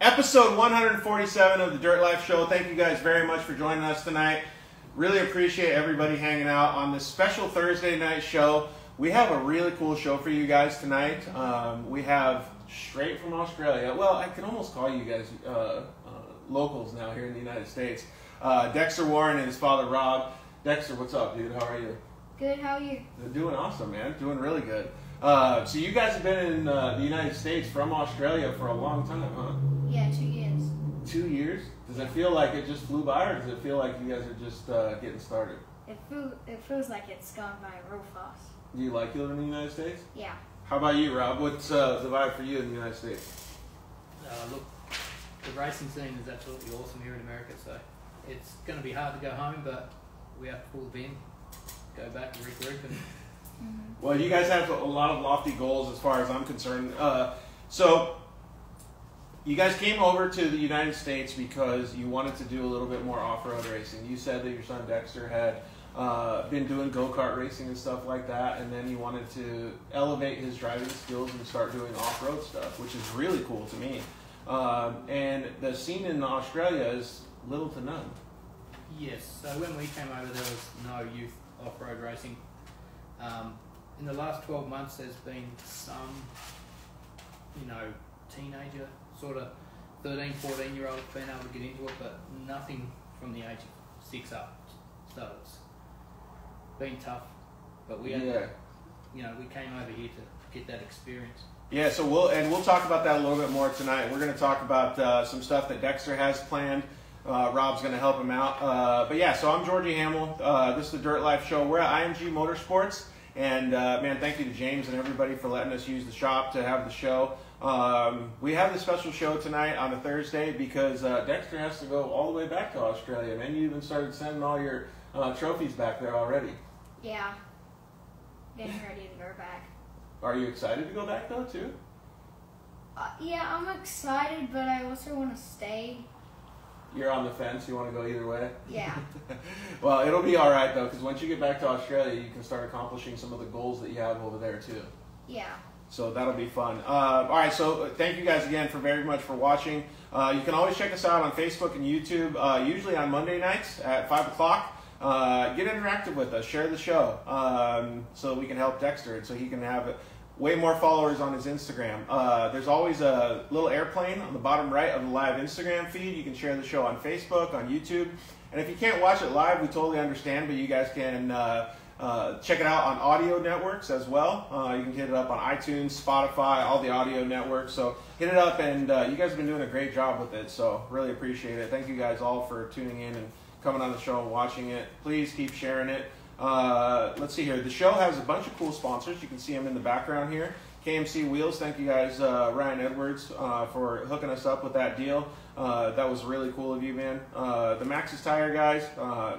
Episode 147 of the Dirt Life Show. Thank you guys very much for joining us tonight. Really appreciate everybody hanging out on this special Thursday night show. We have a really cool show for you guys tonight. We have straight from Australia. Well, I can almost call you guys locals now here in the United States. Dexter Warren and his father Rob. Dexter, what's up, dude? How are you? Good, how are you? Doing awesome, man. Doing really good. So you guys have been in the United States from Australia for a long time, huh? Yeah, 2 years. 2 years? Does it feel like it just flew by, or does it feel like you guys are just getting started? It feels like it's gone by real fast. Do you like living in the United States? Yeah. How about you, Rob? What's the vibe for you in the United States? Look, the racing scene is absolutely awesome here in America, so it's going to be hard to go home, but we have to pull the bin, go back and regroup. Well, you guys have a lot of lofty goals as far as I'm concerned. So you guys came over to the United States because you wanted to do a little bit more off-road racing. You said that your son Dexter had been doing go-kart racing and stuff like that, and then you wanted to elevate his driving skills and start doing off-road stuff, which is really cool to me. And the scene in Australia is little to none. Yes, so when we came over there was no youth off-road racing. In the last 12 months there's been some, teenager, sort of 13, 14-year-olds been able to get into it, but nothing from the age of 6 up. So it's been tough, but we had, we came over here to get that experience. Yeah, so we'll talk about that a little bit more tonight. We're going to talk about some stuff that Dexter has planned. Rob's going to help him out. But yeah, so I'm Georgie Hamill. This is the Dirt Life Show. We're at IMG Motorsports. And man, thank you to James and everybody for letting us use the shop to have the show. We have this special show tonight on a Thursday because Dexter has to go all the way back to Australia. Man, you even started sending all your trophies back there already. Yeah. Getting ready to go back. Are you excited to go back though, too? Yeah, I'm excited, but I also want to stay. You're on the fence. You want to go either way? Yeah. Well, it'll be all right, though, because once you get back to Australia, you can start accomplishing some of the goals that you have over there, too. Yeah. So that'll be fun. All right, so thank you guys again very much for watching. You can always check us out on Facebook and YouTube, usually on Monday nights at 5 o'clock. Get interactive with us. Share the show so we can help Dexter and so he can have way more followers on his Instagram. There's always a little airplane on the bottom right of the live Instagram feed. You can share the show on Facebook, on YouTube. And if you can't watch it live, we totally understand, but you guys can check it out on audio networks as well. You can hit it up on iTunes, Spotify, all the audio networks. So hit it up, and you guys have been doing a great job with it, so really appreciate it. Thank you guys all for tuning in and coming on the show and watching it. Please keep sharing it. Let's see here. The show has a bunch of cool sponsors. You can see them in the background here. KMC Wheels, thank you guys, Ryan Edwards, for hooking us up with that deal. That was really cool of you, man. The Maxxis Tire guys,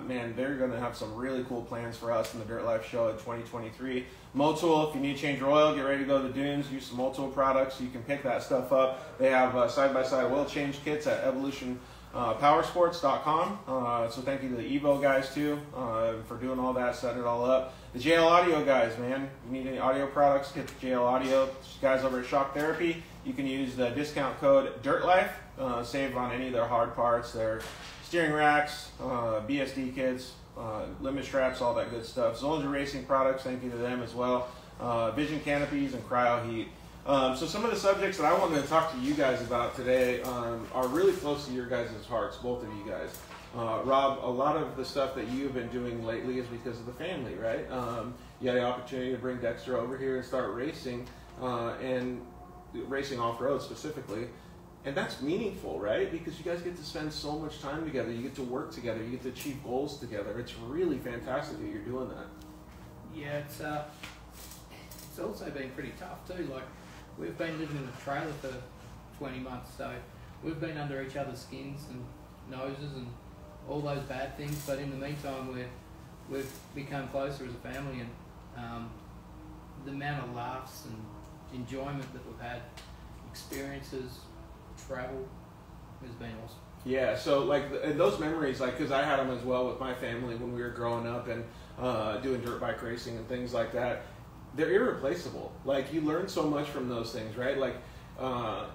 man, they're going to have some really cool plans for us in the Dirt Life Show in 2023. Motul, if you need to change your oil, get ready to go to the dunes, use some Motul products. You can pick that stuff up. They have side-by-side oil change kits at evolutionpowersports.com. So thank you to the Evo guys, too, for doing all that, setting it all up. The JL Audio guys, man, you need any audio products, get the JL Audio. Guys over at Shock Therapy, you can use the discount code DIRTLIFE, save on any of their hard parts, their steering racks, BSD kits, limit straps, all that good stuff. Zollinger Racing Products, thank you to them as well. Vision Canopies and Cryo Heat. So some of the subjects that I wanted to talk to you guys about today are really close to your guys' hearts, both of you guys. Rob, a lot of the stuff that you've been doing lately is because of the family, right? You had the opportunity to bring Dexter over here and start racing, and racing off-road specifically. And that's meaningful, right? Because you guys get to spend so much time together. You get to work together. You get to achieve goals together. It's really fantastic that you're doing that. Yeah, it's also been pretty tough too. Like, we've been living in a trailer for 20 months, so we've been under each other's skins and noses and all those bad things. But in the meantime, we've become closer as a family, and the amount of laughs and enjoyment that we've had, experiences, travel, has been awesome. Yeah, so like those memories, like, because I had them as well with my family when we were growing up and doing dirt bike racing and things like that. They're irreplaceable. Like, you learn so much from those things, right? Like,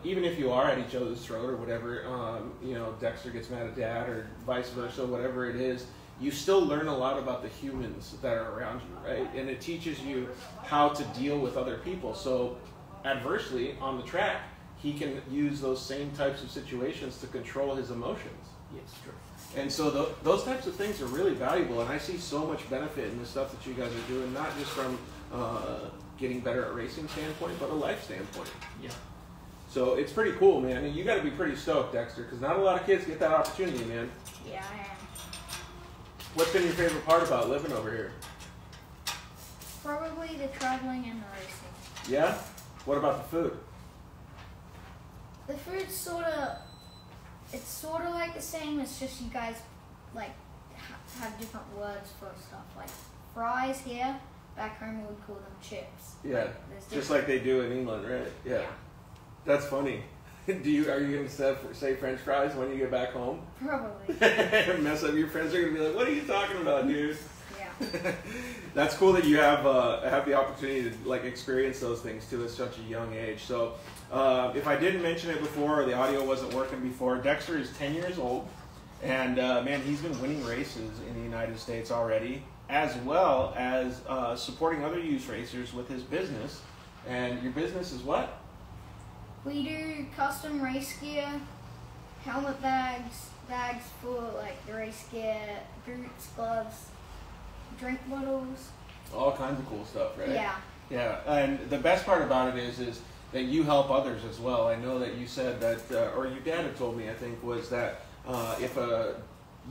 even if you are at each other's throat or whatever, you know, Dexter gets mad at Dad or vice versa, whatever it is, you still learn a lot about the humans that are around you, right? And it teaches you how to deal with other people. So adversely, on the track, he can use those same types of situations to control his emotions. Yes, true. And so those types of things are really valuable, and I see so much benefit in the stuff that you guys are doing, not just from getting better at racing standpoint, but a life standpoint. Yeah. So it's pretty cool, man. And you got to be pretty stoked, Dexter, because not a lot of kids get that opportunity, man. Yeah, I am. What's been your favorite part about living over here? Probably the traveling and the racing. Yeah? What about the food? The food's it's sort of like the same. It's just you guys like have different words for stuff. Like fries here, back home we would call them chips. Yeah, just like they do in England, right? Yeah. That's funny. Are you going to say French fries when you get back home? Probably. Mess up. Your friends are going to be like, "What are you talking about, dude?" Yeah. That's cool that you have the opportunity to like experience those things too at such a young age. So, if I didn't mention it before or the audio wasn't working before, Dexter is 10 years old, and man, he's been winning races in the United States already, as well as supporting other youth racers with his business. And your business is what? We do custom race gear, helmet bags for like the race gear, boots, gloves, drink bottles. All kinds of cool stuff, right? Yeah. Yeah, and the best part about it is that you help others as well. I know that you said that, or your dad had told me, I think, was that if a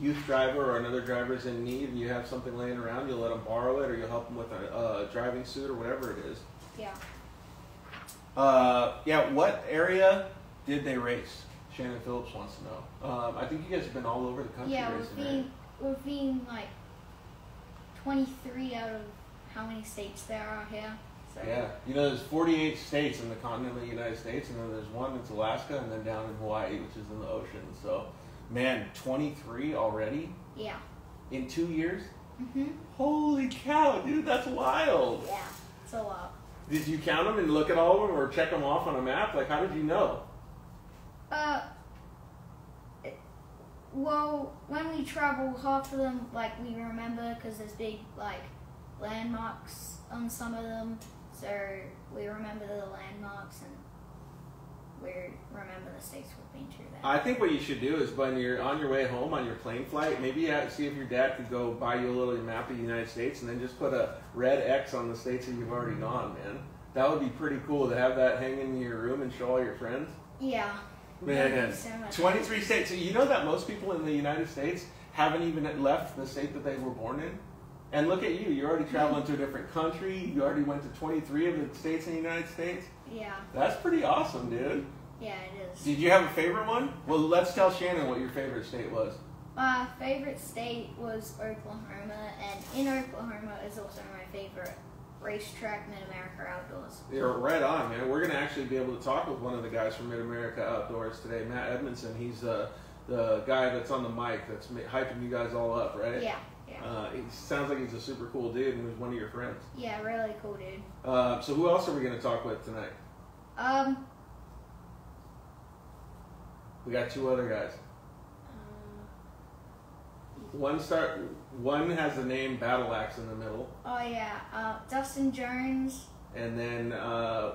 youth driver or another driver is in need and you have something laying around, you'll let them borrow it, or you'll help them with a driving suit or whatever it is. Yeah. Yeah, what area did they race? Shannon Phillips wants to know. I think you guys have been all over the country racing. We've been like 23 out of how many states there are here. So. Yeah, you know, there's 48 states in the continent of the United States, and then there's one that's Alaska, and then down in Hawaii, which is in the ocean. So, man, 23 already? Yeah. In 2 years? Mm-hmm. Holy cow, dude, that's wild. Yeah, it's a lot. Did you count them and look at all of them or check them off on a map? Like, how did you know? Well, when we travel, half of them, like, we remember because there's big, like, landmarks on some of them. So we remember the landmarks and we remember the states we've been to there. I think what you should do is when you're on your way home on your plane flight, maybe see if your dad could go buy you a little map of the United States and then just put a red X on the states that you've already gone, man. That would be pretty cool to have that hang in your room and show all your friends. Yeah. Man, So 23 states. So you know that most people in the United States haven't even left the state that they were born in? And look at you. You're already traveling to a different country. You already went to 23 of the states in the United States. Yeah. That's pretty awesome, dude. Yeah, it is. Did you have a favorite one? Well, let's tell Shannon what your favorite state was. My favorite state was Oklahoma, and in Oklahoma is also my favorite racetrack, Mid-America Outdoors. You're right on, man. We're going to actually be able to talk with one of the guys from Mid-America Outdoors today, Matt Edmondson. He's the guy that's on the mic that's hyping you guys all up, right? Yeah. He sounds like he's a super cool dude and he's one of your friends. Yeah, really cool dude. So who else are we going to talk with tonight? We got two other guys. One has the name Battle Axe in the middle. Oh yeah, Dustin Jones. And then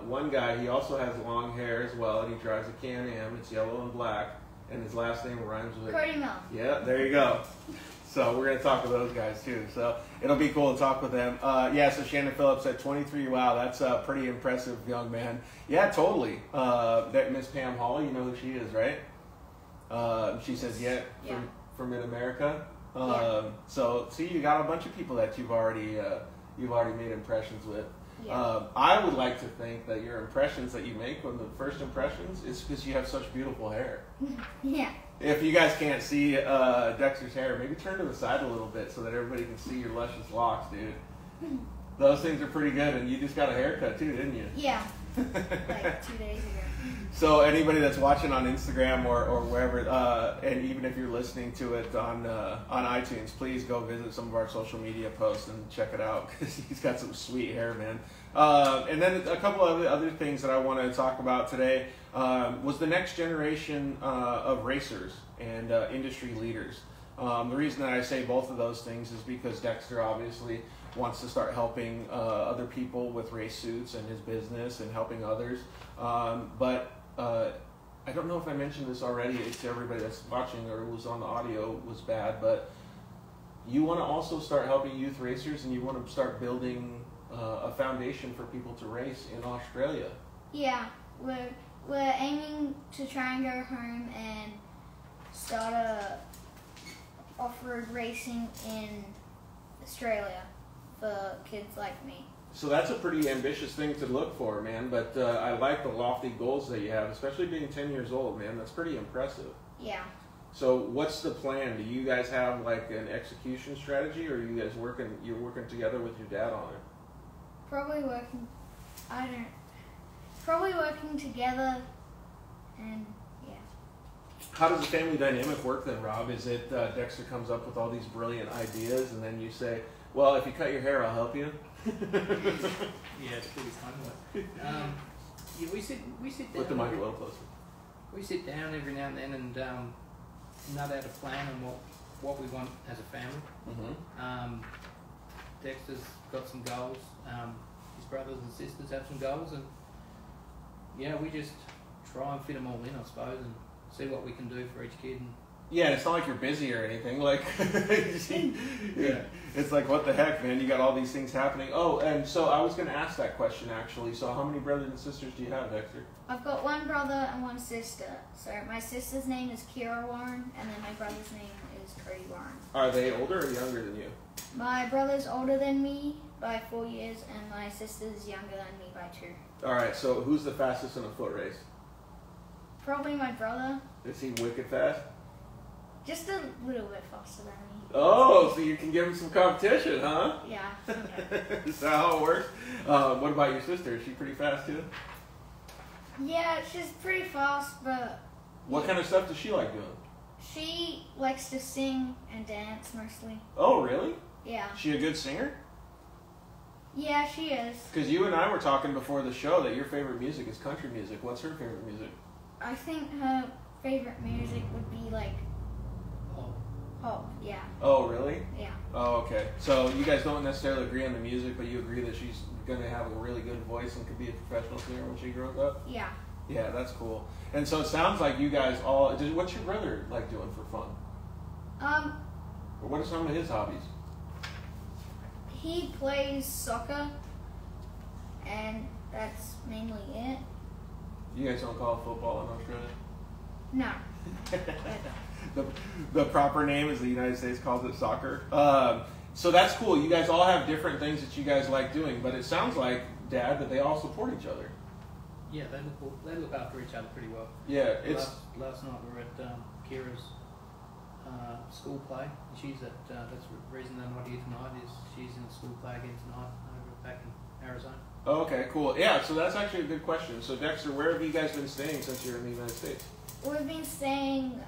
one guy, he also has long hair as well, and he drives a Can-Am. It's yellow and black, and his last name rhymes with Cody Mill. Yeah, there you go. So we're going to talk with those guys too. So it'll be cool to talk with them. Yeah, so Shannon Phillips at 23. Wow, that's a pretty impressive young man. Yeah, totally. That Miss Pam Hall, you know who she is, right? She says, yeah. From Mid-America. So see, you got a bunch of people that you've already made impressions with. Yeah. I would like to think that your impressions that you make when the first impressions is because you have such beautiful hair. Yeah. If you guys can't see Dexter's hair, maybe turn to the side a little bit so that everybody can see your luscious locks, dude. Those things are pretty good, and you just got a haircut too, didn't you? Yeah. like 2 days ago. So anybody that's watching on Instagram or wherever, and even if you're listening to it on iTunes, please go visit some of our social media posts and check it out because he's got some sweet hair, man. And then a couple of other things that I want to talk about today was the next generation of racers and industry leaders. The reason that I say both of those things is because Dexter obviously wants to start helping other people with race suits and his business and helping others. But I don't know if I mentioned this already to everybody that's watching or was on the audio was bad, but you want to also start helping youth racers and you want to start building a foundation for people to race in Australia. Yeah, we're aiming to try and go home and start a off-road racing in Australia for kids like me. So that's a pretty ambitious thing to look for, man, but I like the lofty goals that you have, especially being 10 years old, man. That's pretty impressive. Yeah. So what's the plan? Do you guys have like an execution strategy, or are you guys you're working together with your dad on it? Probably working together, and yeah. How does the family dynamic work then, Rob? Is it Dexter comes up with all these brilliant ideas and then you say, well, if you cut your hair, I'll help you? Yeah, it's pretty fun. Yeah, we sit down. Put the mic a little closer. We sit down every now and then and nut out a plan on what we want as a family. Mm-hmm. Dexter's got some goals. His brothers and sisters have some goals, and yeah, we just try and fit them all in, I suppose, and see what we can do for each kid. And yeah, it's not like you're busy or anything. Like, yeah, it's like, what the heck, man? You got all these things happening. Oh, and so I was going to ask that question actually. So, how many brothers and sisters do you have, Dexter? I've got one brother and one sister. So my sister's name is Kira Warren, and then my brother's name is Cody Warren. Are they older or younger than you? My brother's older than me by 4 years, and my sister's younger than me by 2. All right. So, who's the fastest in a foot race? Probably my brother. Is he wicked fast? Just a little bit faster than me. Oh, so you can give him some competition, huh? Yeah, sometimes. Is that how it works? What about your sister? Is she pretty fast too? Yeah, she's pretty fast, but What kind of stuff does she like doing? she likes to sing and dance mostly. Oh, really? Yeah. Is she a good singer? Yeah, she is. Because you and I were talking before the show that your favorite music is country music. What's her favorite music? I think her favorite music would be like pop. Yeah. Oh, really? Yeah. Oh, okay. So you guys don't necessarily agree on the music, but you agree that she's going to have a really good voice and could be a professional singer when she grows up? Yeah. Yeah, that's cool. And so it sounds like you guys all... What's your brother like doing for fun? Or what are some of his hobbies? He plays soccer, and that's mainly it. You guys don't call it football in Australia? No. The proper name is the United States calls it soccer. So that's cool. You guys all have different things that you guys like doing, but it sounds like, Dad, that they all support each other. yeah, they look after each other pretty well. Yeah, it's... Last night we were at Kira's school play. She's at that's the reason they're not here tonight is she's in a school play again tonight over back in Arizona. Oh, okay, cool. Yeah, so that's actually a good question. So Dexter, where have you guys been staying since you're in the United States? We've been staying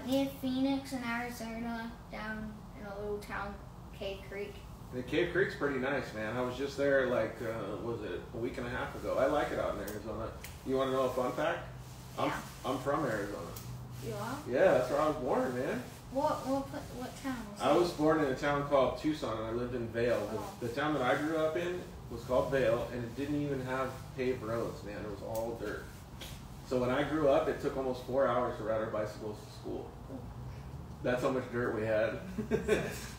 near Phoenix in Arizona, down in a little town, Cave Creek. The Cave Creek's pretty nice, man. I was just there like, was it a week and a half ago? I like it out in Arizona. You want to know a fun fact? Yeah. I'm from Arizona. You are? Yeah, that's where I was born, man. What town was I was born in a town called Tucson, and I lived in Vail. Oh. The town that I grew up in was called Vail, and it didn't even have paved roads, man. It was all dirt. So when I grew up, it took almost 4 hours to ride our bicycles to school. That's how much dirt we had.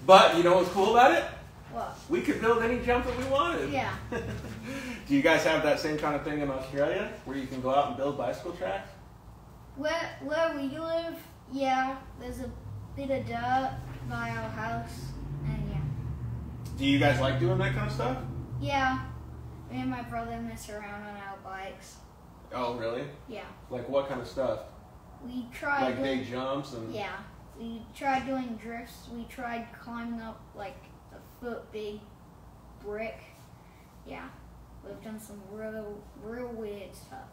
But you know what's cool about it? What? We could build any jump that we wanted. Yeah. Do you guys have that same kind of thing in Australia, where you can go out and build bicycle tracks? Where we live, yeah, there's a bit of dirt by our house, and yeah. Do you guys like doing that kind of stuff? Yeah, me and my brother mess around on our bikes. Oh, really? Yeah. Like what kind of stuff? We tried Like doing, big jumps and... Yeah. We tried doing drifts. We tried climbing up like a foot big brick. Yeah. we've done some real weird stuff.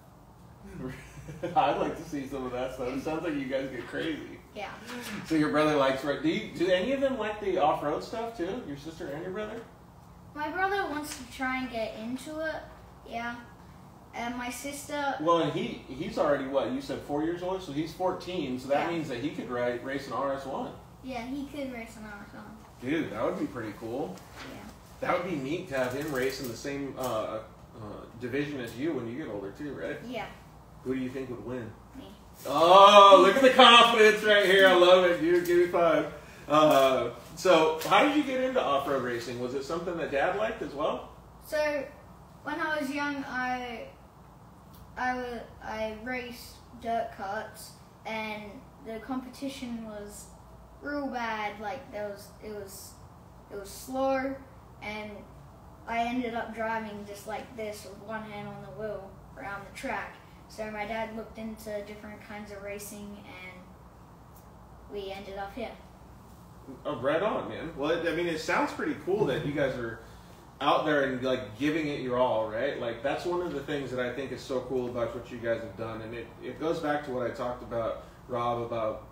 I'd like to see some of that stuff. It sounds like you guys get crazy. Yeah. So your brother likes do any of them like the off-road stuff too? Your sister and your brother? My brother wants to try and get into it. Yeah. And my sister. Well, and he's already what you said 4 years old, so he's 14. So that means that he could race an RS1. Yeah, he could race an RS1. Dude, that would be pretty cool. Yeah. That would be neat to have him race in the same division as you when you get older too, right? Yeah. Who do you think would win? Me. Oh, look at the confidence right here. I love it, dude. Give me 5. So, how did you get into off-road racing? Was it something that Dad liked as well? So, when I was young, I raced dirt carts, and the competition was real bad. Like it was slow, and I ended up driving just like this with one hand on the wheel around the track. So my dad looked into different kinds of racing, and we ended up here. Oh, right on, man. Well, I mean, it sounds pretty cool that you guys are out there and like giving it your all, right? Like that's one of the things that I think is so cool about what you guys have done, and it goes back to what I talked about, Rob, about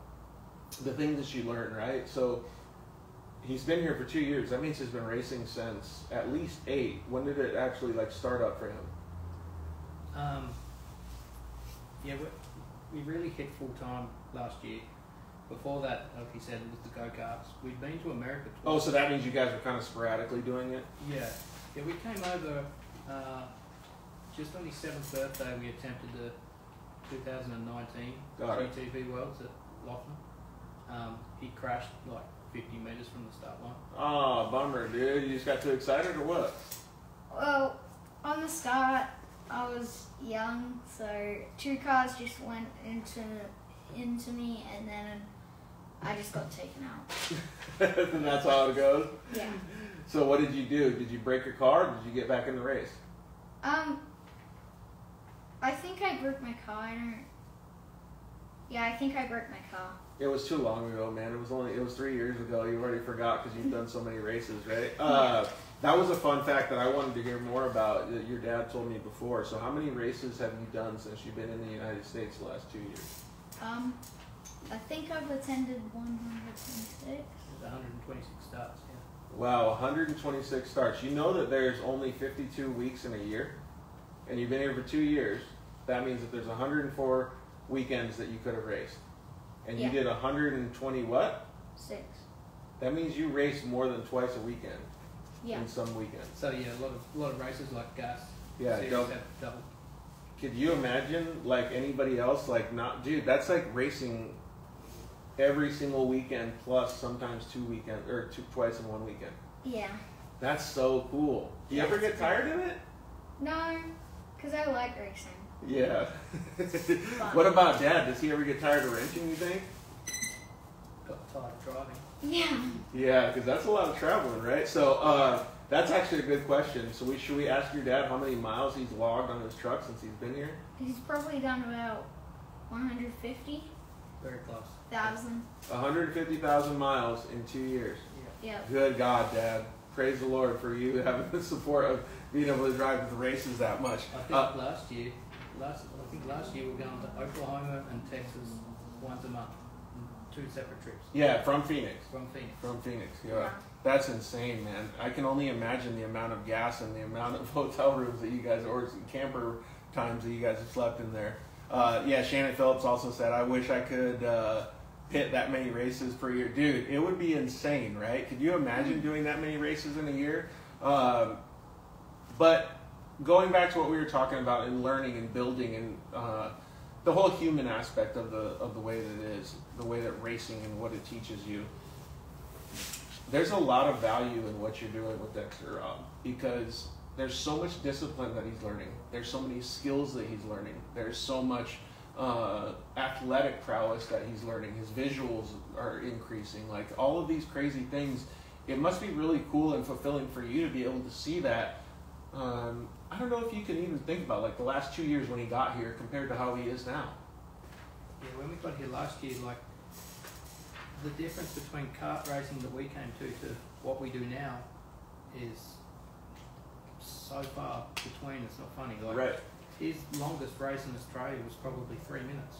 the things that you learn, right? So he's been here for 2 years. That means he's been racing since at least 8. When did it actually like start up for him? Yeah, we really hit full time last year. Before that, like you said, it was the go-karts. We'd been to America twice. Oh, so that means you guys were kind of sporadically doing it? Yeah. Yeah, we came over just on his 7th birthday. We attempted the 2019 GTV Worlds at Lochner. He crashed like 50 metres from the start line. Oh, bummer, dude. You just got too excited or what? Well, on the start, I was young, so 2 cars just went into me, and then I just got taken out. And that's how it goes? Yeah. So what did you do? Did you break your car, or did you get back in the race? I think I broke my car. I think I broke my car. It was too long ago, man. It was 3 years ago. You already forgot because you've done so many races, right? That was a fun fact that I wanted to hear more about that your dad told me before. So how many races have you done since you've been in the United States the last 2 years? I think I've attended 126. 126 starts, yeah. Wow, 126 starts. You know that there's only 52 weeks in a year, and you've been here for 2 years. That means that there's 104 weekends that you could have raced. And you did 120 what? 6. That means you race more than twice a weekend. Yeah. In some weekends. So yeah, a lot of races like gas. Yeah, series double. have double. Could you imagine like anybody else dude, that's like racing every single weekend plus sometimes 2 weekends or twice in 1 weekend. Yeah. That's so cool. Do you ever get tired of it? No, because I like racing. Yeah. What about Dad? Does he ever get tired of wrenching, you think? Got tired of driving. Yeah. Yeah, because that's a lot of traveling, right? So that's actually a good question. So should we ask your dad how many miles he's logged on his truck since he's been here? He's probably done about 150,000. Very close. 150,000 miles in 2 years. Yeah. Good God, Dad. Praise the Lord for you having the support of being able to drive the races that much. I think last year we were going to Oklahoma and Texas once a month, 2 separate trips. Yeah, from Phoenix. From Phoenix. Yeah. That's insane, man. I can only imagine the amount of gas and the amount of hotel rooms that you guys, or camper times that you guys have slept in there. Shannon Phillips also said, I wish I could pit that many races per year. Dude, it would be insane, right? Could you imagine doing that many races in a year? But going back to what we were talking about in learning and building and the whole human aspect of the way that it is, the way that racing and what it teaches you, there's a lot of value in what you're doing with Dexter, because there's so much discipline that he's learning. There's so many skills that he's learning. There's so much athletic prowess that he's learning. His visuals are increasing. Like all of these crazy things, it must be really cool and fulfilling for you to be able to see that. I don't know if you can even think about like the last 2 years when he got here compared to how he is now. Yeah, when we got here last year, like the difference between kart racing that we came to what we do now is so far between. It's not funny. Like, Right. his longest race in Australia was probably 3 minutes,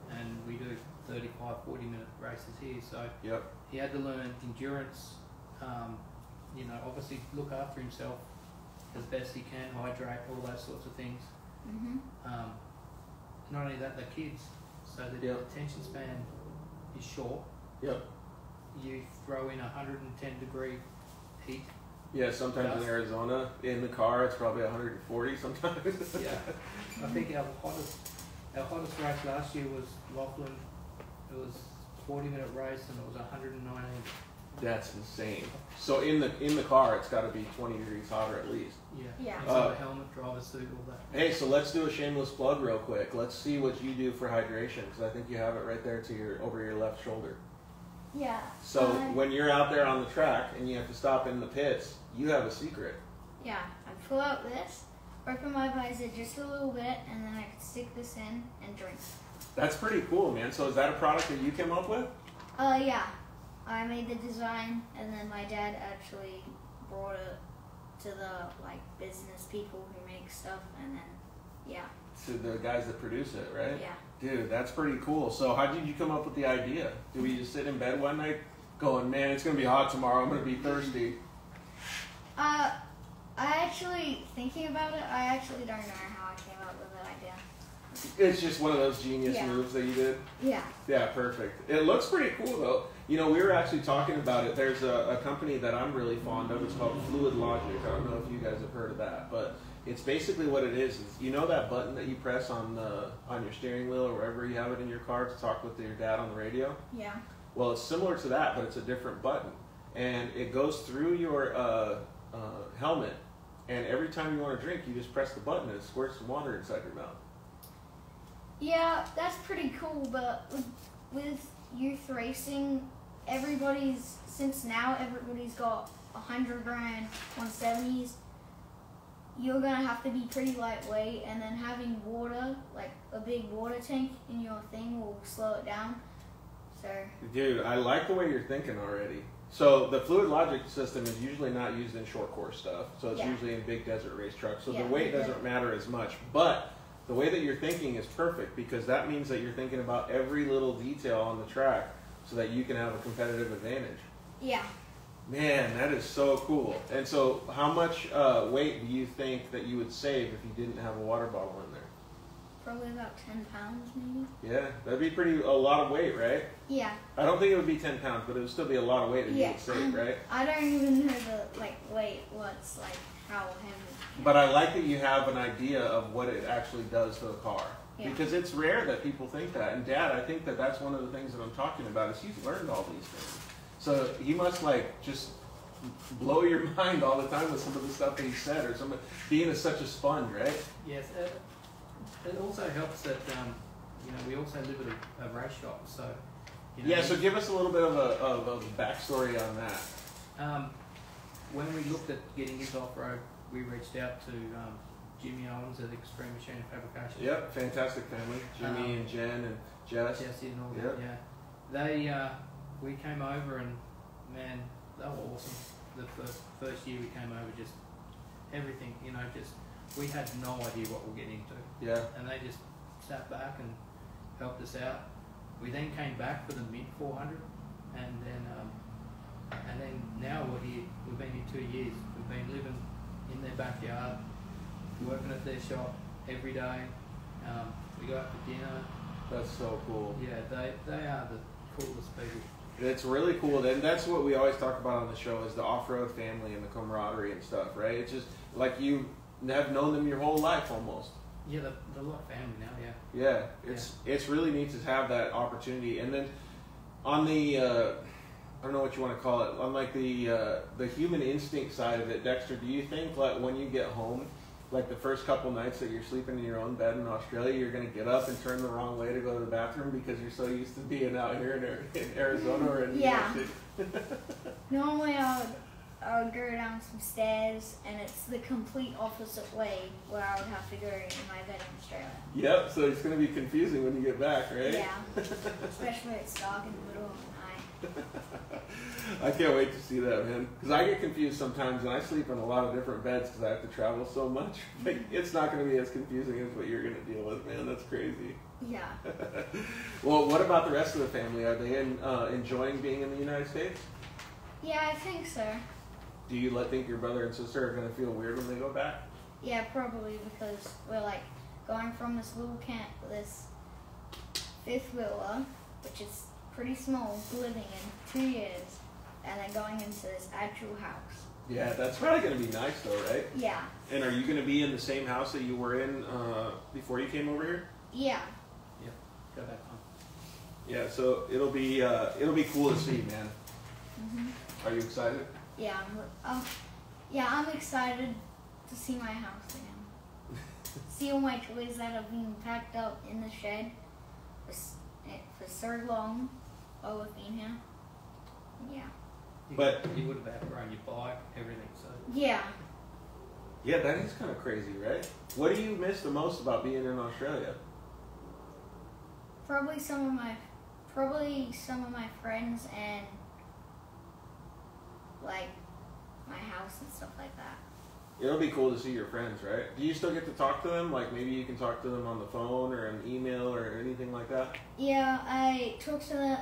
and we do 35, 40-minute races here. So Yep. he had to learn endurance. You know, obviously look after himself as best he can, hydrate, all those sorts of things. Mhm. Not only that, the kids, so the Yep. attention span is short. Yep. You throw in 110-degree heat. Yeah, sometimes in Dust. Arizona, in the car, it's probably 140 sometimes. Yeah, I think our hottest race last year was Laughlin. It was a 40-minute race and it was 119. That's insane. So in the car, it's got to be 20 degrees hotter at least. Yeah. Yeah. Inside a helmet, driver's suit, all that. Hey, so let's do a shameless plug real quick. Let's see what you do for hydration, because I think you have it right there to over your left shoulder. Yeah. So when you're out there on the track and you have to stop in the pits, you have a secret. Yeah, I pull out this, open my visor just a little bit, and then I can stick this in and drink. That's pretty cool, man. So is that a product that you came up with? Yeah. I made the design, and then my dad actually brought it to the business people who make stuff, and then yeah. To the guys that produce it, right? Yeah. Dude, that's pretty cool. So how did you come up with the idea? Do we just sit in bed one night going, man, it's going to be hot tomorrow, I'm going to be thirsty? I actually, thinking about it, I actually don't know how I came up with the idea. It's just one of those genius Yeah. moves that you did? Yeah. Yeah, perfect. It looks pretty cool, though. You know, we were actually talking about it. There's a company that I'm really fond of. It's called Fluid Logic. I don't know if you guys have heard of that, but it's basically what it is you know that button that you press on your steering wheel or wherever you have it in your car to talk with your dad on the radio? Yeah. Well, it's similar to that, but it's a different button. And it goes through your helmet, and every time you want to drink, you just press the button and it squirts some water inside your mouth. Yeah, that's pretty cool, but with youth racing, since now everybody's got 100 grand 170s, you're gonna have to be pretty lightweight, and then having water, like a big water tank in your thing, will slow it down. So Dude, I like the way you're thinking already. So the Fluid Logic system is usually not used in short course stuff, so it's Yeah. usually in big desert race trucks, so Yeah, the weight big doesn't matter as much. But the way that you're thinking is perfect, because that means that you're thinking about every little detail on the track so that you can have a competitive advantage. yeah, Man, that is so cool. And so how much weight do you think that you would save if you didn't have a water bottle in there? probably about 10 pounds maybe. Yeah, that'd be a lot of weight, right? Yeah. I don't think it would be 10 pounds, but it would still be a lot of weight that you Yeah. would save, right? I don't even know the weight. What's how heavy. But I like that you have an idea of what it actually does to the car. Yeah. Because it's rare that people think that. And Dad, I think that that's one of the things that I'm talking about is he's learned all these things. So he must just blow your mind all the time with some of the stuff that he said, or being such a sponge, right? Yes, it also helps that we also live at a race shop, so Yeah, so give us a little bit of a backstory on that. When we looked at getting into off-road, we reached out to Jimmy Owens at Extreme Machine Fabrication. Yep, fantastic family. Jimmy and Jen and Jess. Jesse and all Yep. that, yeah. We came over and, man, they were awesome. The first year we came over, just everything, we had no idea what we're getting into. Yeah. And they just sat back and helped us out. We then came back for the mid 400, and then now we're here. We've been here 2 years. We've been living in their backyard, working at their shop every day. We go out for dinner. That's so cool. Yeah, they are the coolest people. It's really cool, and that's what we always talk about on the show is the off-road family and the camaraderie and stuff, right? It's just like you have known them your whole life almost. Yeah, they're like family now, yeah. Yeah, it's really neat to have that opportunity. And then on the, I don't know what you want to call it, on the human instinct side of it, Dexter, do you think when you get home, the first couple nights that you're sleeping in your own bed in Australia, you're going to get up and turn the wrong way to go to the bathroom because you're so used to being out here in Arizona or in New York City? Normally I would go down some stairs, and it's the complete opposite way where I would have to go in my bed in Australia. Yep, so it's going to be confusing when you get back, right? Yeah, especially when it's dark in the middle of the night. I can't wait to see that, man. Because I get confused sometimes, and I sleep in a lot of different beds because I have to travel so much. Like, it's not going to be as confusing as what you're going to deal with, man. That's crazy. Yeah. Well, what about the rest of the family? Are they enjoying being in the United States? Yeah, I think so. Do you think your brother and sister are going to feel weird when they go back? Yeah, probably, because we're like going from this little camp, this fifth wheeler, which is pretty small, living in 2 years, and then going into this actual house. Yeah, that's probably going to be nice though, right? Yeah. And are you going to be in the same house that you were in before you came over here? Yeah. Yeah, go back home. Yeah, so it'll be cool to see, man. Mhm. Are you excited? Yeah, I'm excited to see my house again. See all my toys that have been packed up in the shed for so long while we've been here. Yeah. You would have outgrown your bike, everything, so. Yeah. Yeah, that is kind of crazy, right? What do you miss the most about being in Australia? Probably some of my friends and like my house and stuff like that. It'll be cool to see your friends, right? Do you still get to talk to them? Like maybe you can talk to them on the phone or an email or anything like that? Yeah, I talked to them.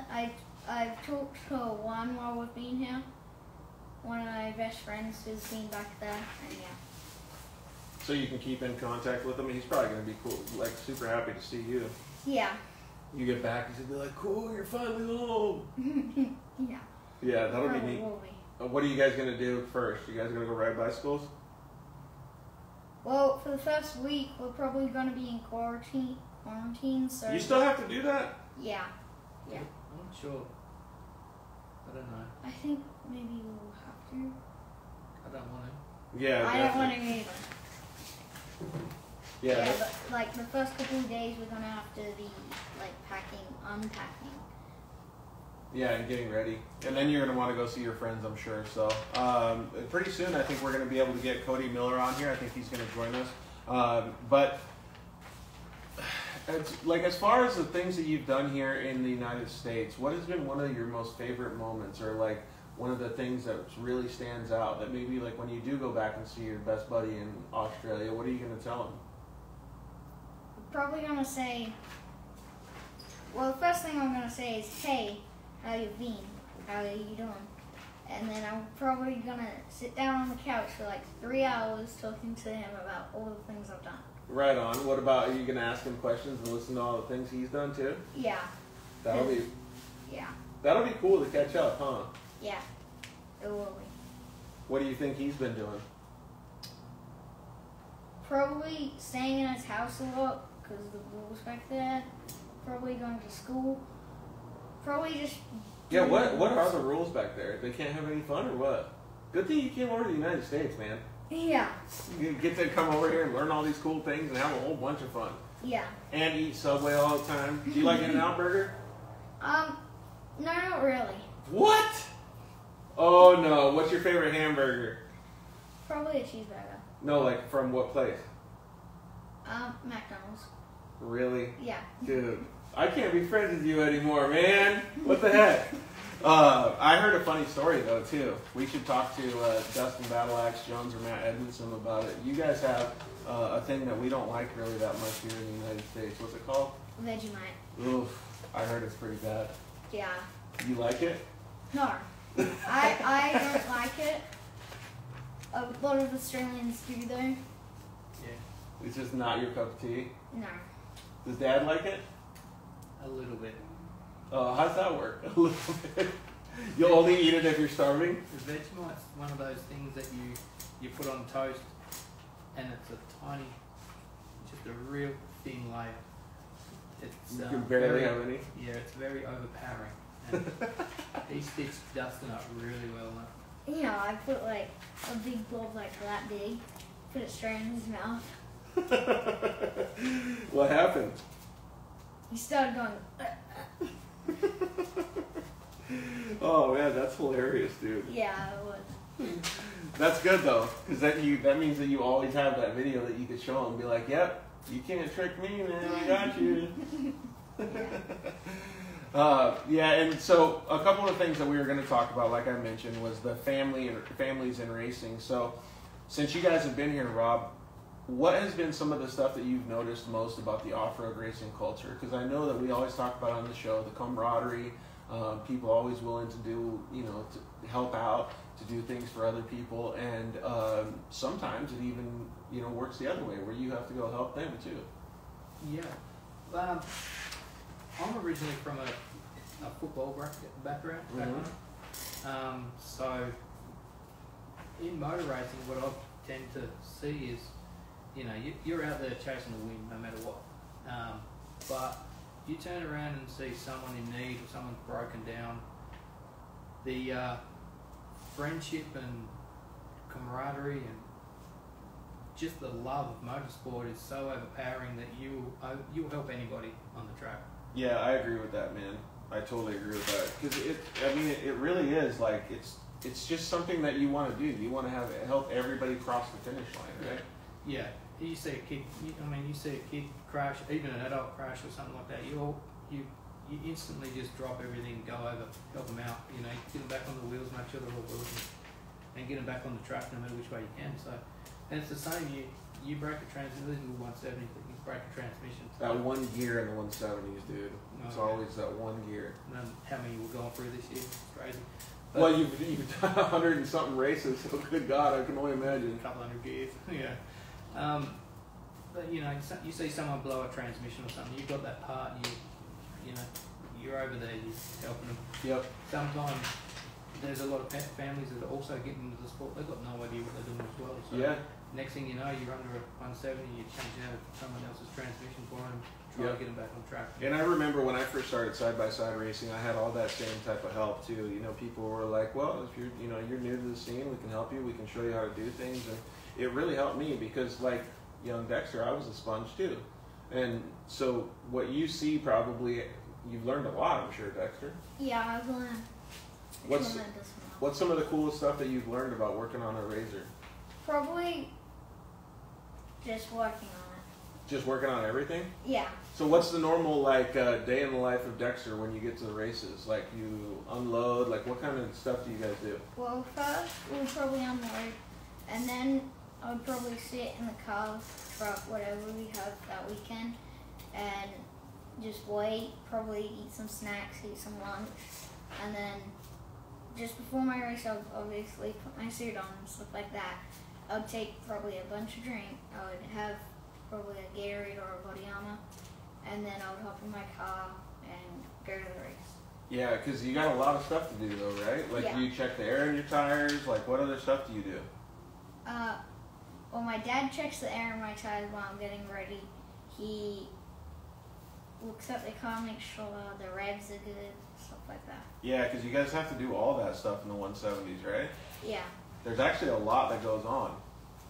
I've talked to one while we've been here. One of my best friends who's been back there, and yeah. So you can keep in contact with him. He's probably going to be cool, like super happy to see you. Yeah. You get back, he's going to be like, cool, you're finally home. Yeah. Yeah, that'll be Probably neat. will be. What are you guys going to do first? You guys going to go ride bicycles? Well, for the first week, we're probably going to be in quarantine, so... You still have to do that? Yeah. Yeah. I'm not sure. I don't know. I think maybe we'll have to. I don't want to. Yeah, I don't want to either. Yeah. Yeah, but like the first couple of days, we're going to have to be like unpacking. Yeah, and getting ready. And then you're going to want to go see your friends, I'm sure. So pretty soon, I think we're going to be able to get Cody Miller on here. I think he's going to join us. But it's, like, as far as the things that you've done here in the United States, what has been one of your most favorite moments, or like one of the things that really stands out that maybe like when you do go back and see your best buddy in Australia, what are you going to tell him? I'm probably going to say, well, the first thing I'm going to say is, hey, how you been? How are you doing? And then I'm probably going to sit down on the couch for like 3 hours talking to him about all the things I've done. Right on. What about, are you going to ask him questions and listen to all the things he's done too? Yeah. That'll be cool to catch up, huh? Yeah. It will be. What do you think he's been doing? Probably staying in his house a lot because of the rules back there. Probably going to school. Probably just... Yeah, what are the rules back there? They can't have any fun or what? Good thing you came over to the United States, man. Yeah. You get to come over here and learn all these cool things and have a whole bunch of fun. Yeah. And eat Subway all the time. Do you like In-N-Out Burger? No, not really. What? Oh no, what's your favorite hamburger? Probably a cheeseburger. No, like from what place? McDonald's. Really? Yeah. Dude, I can't be friends with you anymore, man. What the heck? I heard a funny story though too. We should talk to Dustin Battleaxe Jones or Matt Edmondson about it. You guys have a thing that we don't like really that much here in the United States. What's it called? Vegemite. Oof, I heard it's pretty bad. Yeah. You like it? No. I don't like it. A lot of Australians do though. Yeah. It's just not your cup of tea? No. Does Dad like it? A little bit. How's that work? A little bit. You'll only eat it if you're starving? The Vegemite's one of those things that you put on toast, and it's a tiny, just a real thin layer. It's You can barely have any? Yeah, it's very overpowering. And he stitched Dustin up really well on it. You know, I put like a big blob like that big, put it straight in his mouth. What happened? He started going, Oh man, that's hilarious, dude. yeah, it was. That's good though, because that means that you always have that video that you could show them and be like, "Yep, you can't trick me, man. I got you." Yeah, and so a couple of things that we were going to talk about, like I mentioned, was the families in racing. So, since you guys have been here, Rob, what has been some of the stuff that you've noticed most about the off-road racing culture? Because I know that we always talk about on the show the camaraderie, people always willing to do, to help out, to do things for other people, and sometimes it even, works the other way where you have to go help them too. Yeah. I'm originally from a football background. So in motor racing, what I tend to see is, you're out there chasing the win no matter what. But you turn around and see someone in need or someone's broken down, the friendship and camaraderie and just the love of motorsport is so overpowering that you'll help anybody on the track. Yeah, I agree with that, man. I totally agree with that, because it really is like it's just something that you want to do. You want to help everybody cross the finish line, right? Yeah. You see a kid. You see a kid crash, even an adult crash or something like that. You instantly just drop everything, go over, help them out. Get them back on the wheels, make sure they're all working, and get them back on the track no matter which way you can. So, and it's the same. You break a transmission with 170, you break a transmission. That one gear in the 170s, dude. It's always that one gear. And how many we're going through this year? It's crazy. But well, you've done 100 and something races, so good God, I can only imagine. A couple hundred gears, yeah. But you see someone blow a transmission or something. You've got that part, and you're over there, you're helping them. Yep. Sometimes there's a lot of families that are also getting into the sport. They've got no idea what they're doing as well. So yeah. Next thing you know, you're under a 170, you change out someone else's transmission for them, try to get them back on track. And I remember when I first started side-by-side racing, I had all that same type of help too. People were like, "Well, if you're new to the scene, we can help you. We can show you how to do things." And it really helped me because, like young Dexter, I was a sponge too. And so what you see, probably you've learned a lot, I'm sure, Dexter. Yeah, I've learned. What's some of the coolest stuff that you've learned about working on a Razor? Probably just working on it. Just working on everything? Yeah. So what's the normal day in the life of Dexter when you get to the races? Like, you unload, like what kind of stuff do you guys do? Well, first we'll probably unload, and then I would probably sit in the car, truck, whatever we have that weekend, and just wait, probably eat some snacks, eat some lunch, and then just before my race I would obviously put my suit on and stuff like that. I would take probably a bunch of drink. I would have probably a Gatorade or a body armor, and then I would hop in my car and go to the race. Yeah, because you got a lot of stuff to do though, right? Like, yeah. Do you check the air in your tires? Like, what other stuff do you do? Well, my dad checks the air in my tires while I'm getting ready. He looks at the car, makes sure the revs are good, stuff like that. Yeah, because you guys have to do all that stuff in the 170s, right? Yeah. There's actually a lot that goes on.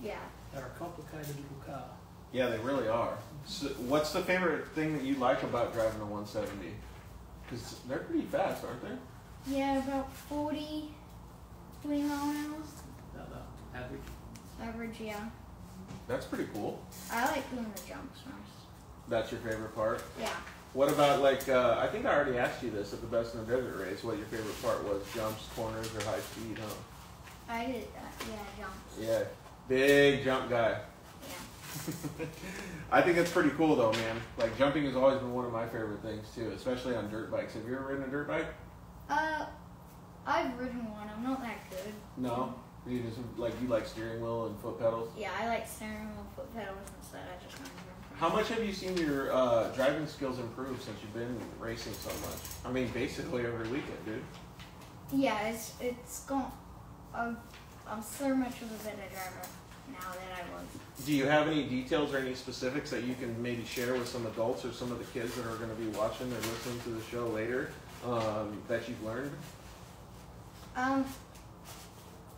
Yeah. They're a complicated little car. Yeah, they really are. So what's the favorite thing that you like about driving a 170? Because they're pretty fast, aren't they? Yeah, about 40 mile an hour. Average. Average, yeah. That's pretty cool. I like doing the jumps most. That's your favorite part? Yeah. What about, I think I already asked you this at the Best in the Desert race, what your favorite part was, jumps, corners, or high speed, huh? I did, jumps. Yeah, big jump guy. Yeah. I think it's pretty cool though, man. Like, jumping has always been one of my favorite things too, especially on dirt bikes. Have you ever ridden a dirt bike? I've ridden one. I'm not that good. No? You just, you like steering wheel and foot pedals? Yeah, I like steering wheel, foot pedals instead. I just want to jump. How much have you seen your driving skills improve since you've been racing so much? I mean, basically every weekend, dude. Yeah, it's gone. I'm so much of a better driver now than I was. Do you have any details or any specifics that you can maybe share with some adults or some of the kids that are going to be watching or listening to the show later that you've learned? I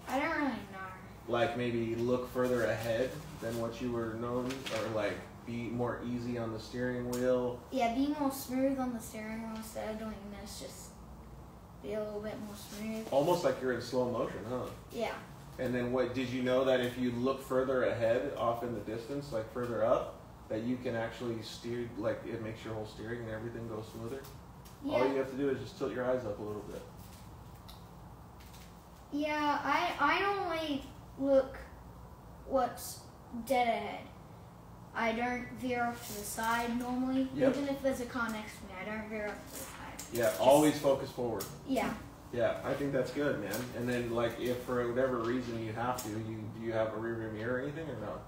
don't really know. Like, maybe look further ahead than what you were known, or be more easy on the steering wheel? Yeah, be more smooth on the steering wheel instead of doing this. Just be a little bit more smooth. Almost like you're in slow motion, huh? Yeah. And then what, did you know that if you look further ahead off in the distance, like further up, that you can actually steer, like it makes your whole steering and everything go smoother? Yeah. All you have to do is just tilt your eyes up a little bit. Yeah, I normally look what's dead ahead. I don't veer off to the side normally. Yep. Even if there's a car next to me, I don't veer off to the side. Yeah, always focus forward. Yeah. Yeah, I think that's good, man. And then, like, if for whatever reason you have to, do you have a rear view mirror or anything, or no?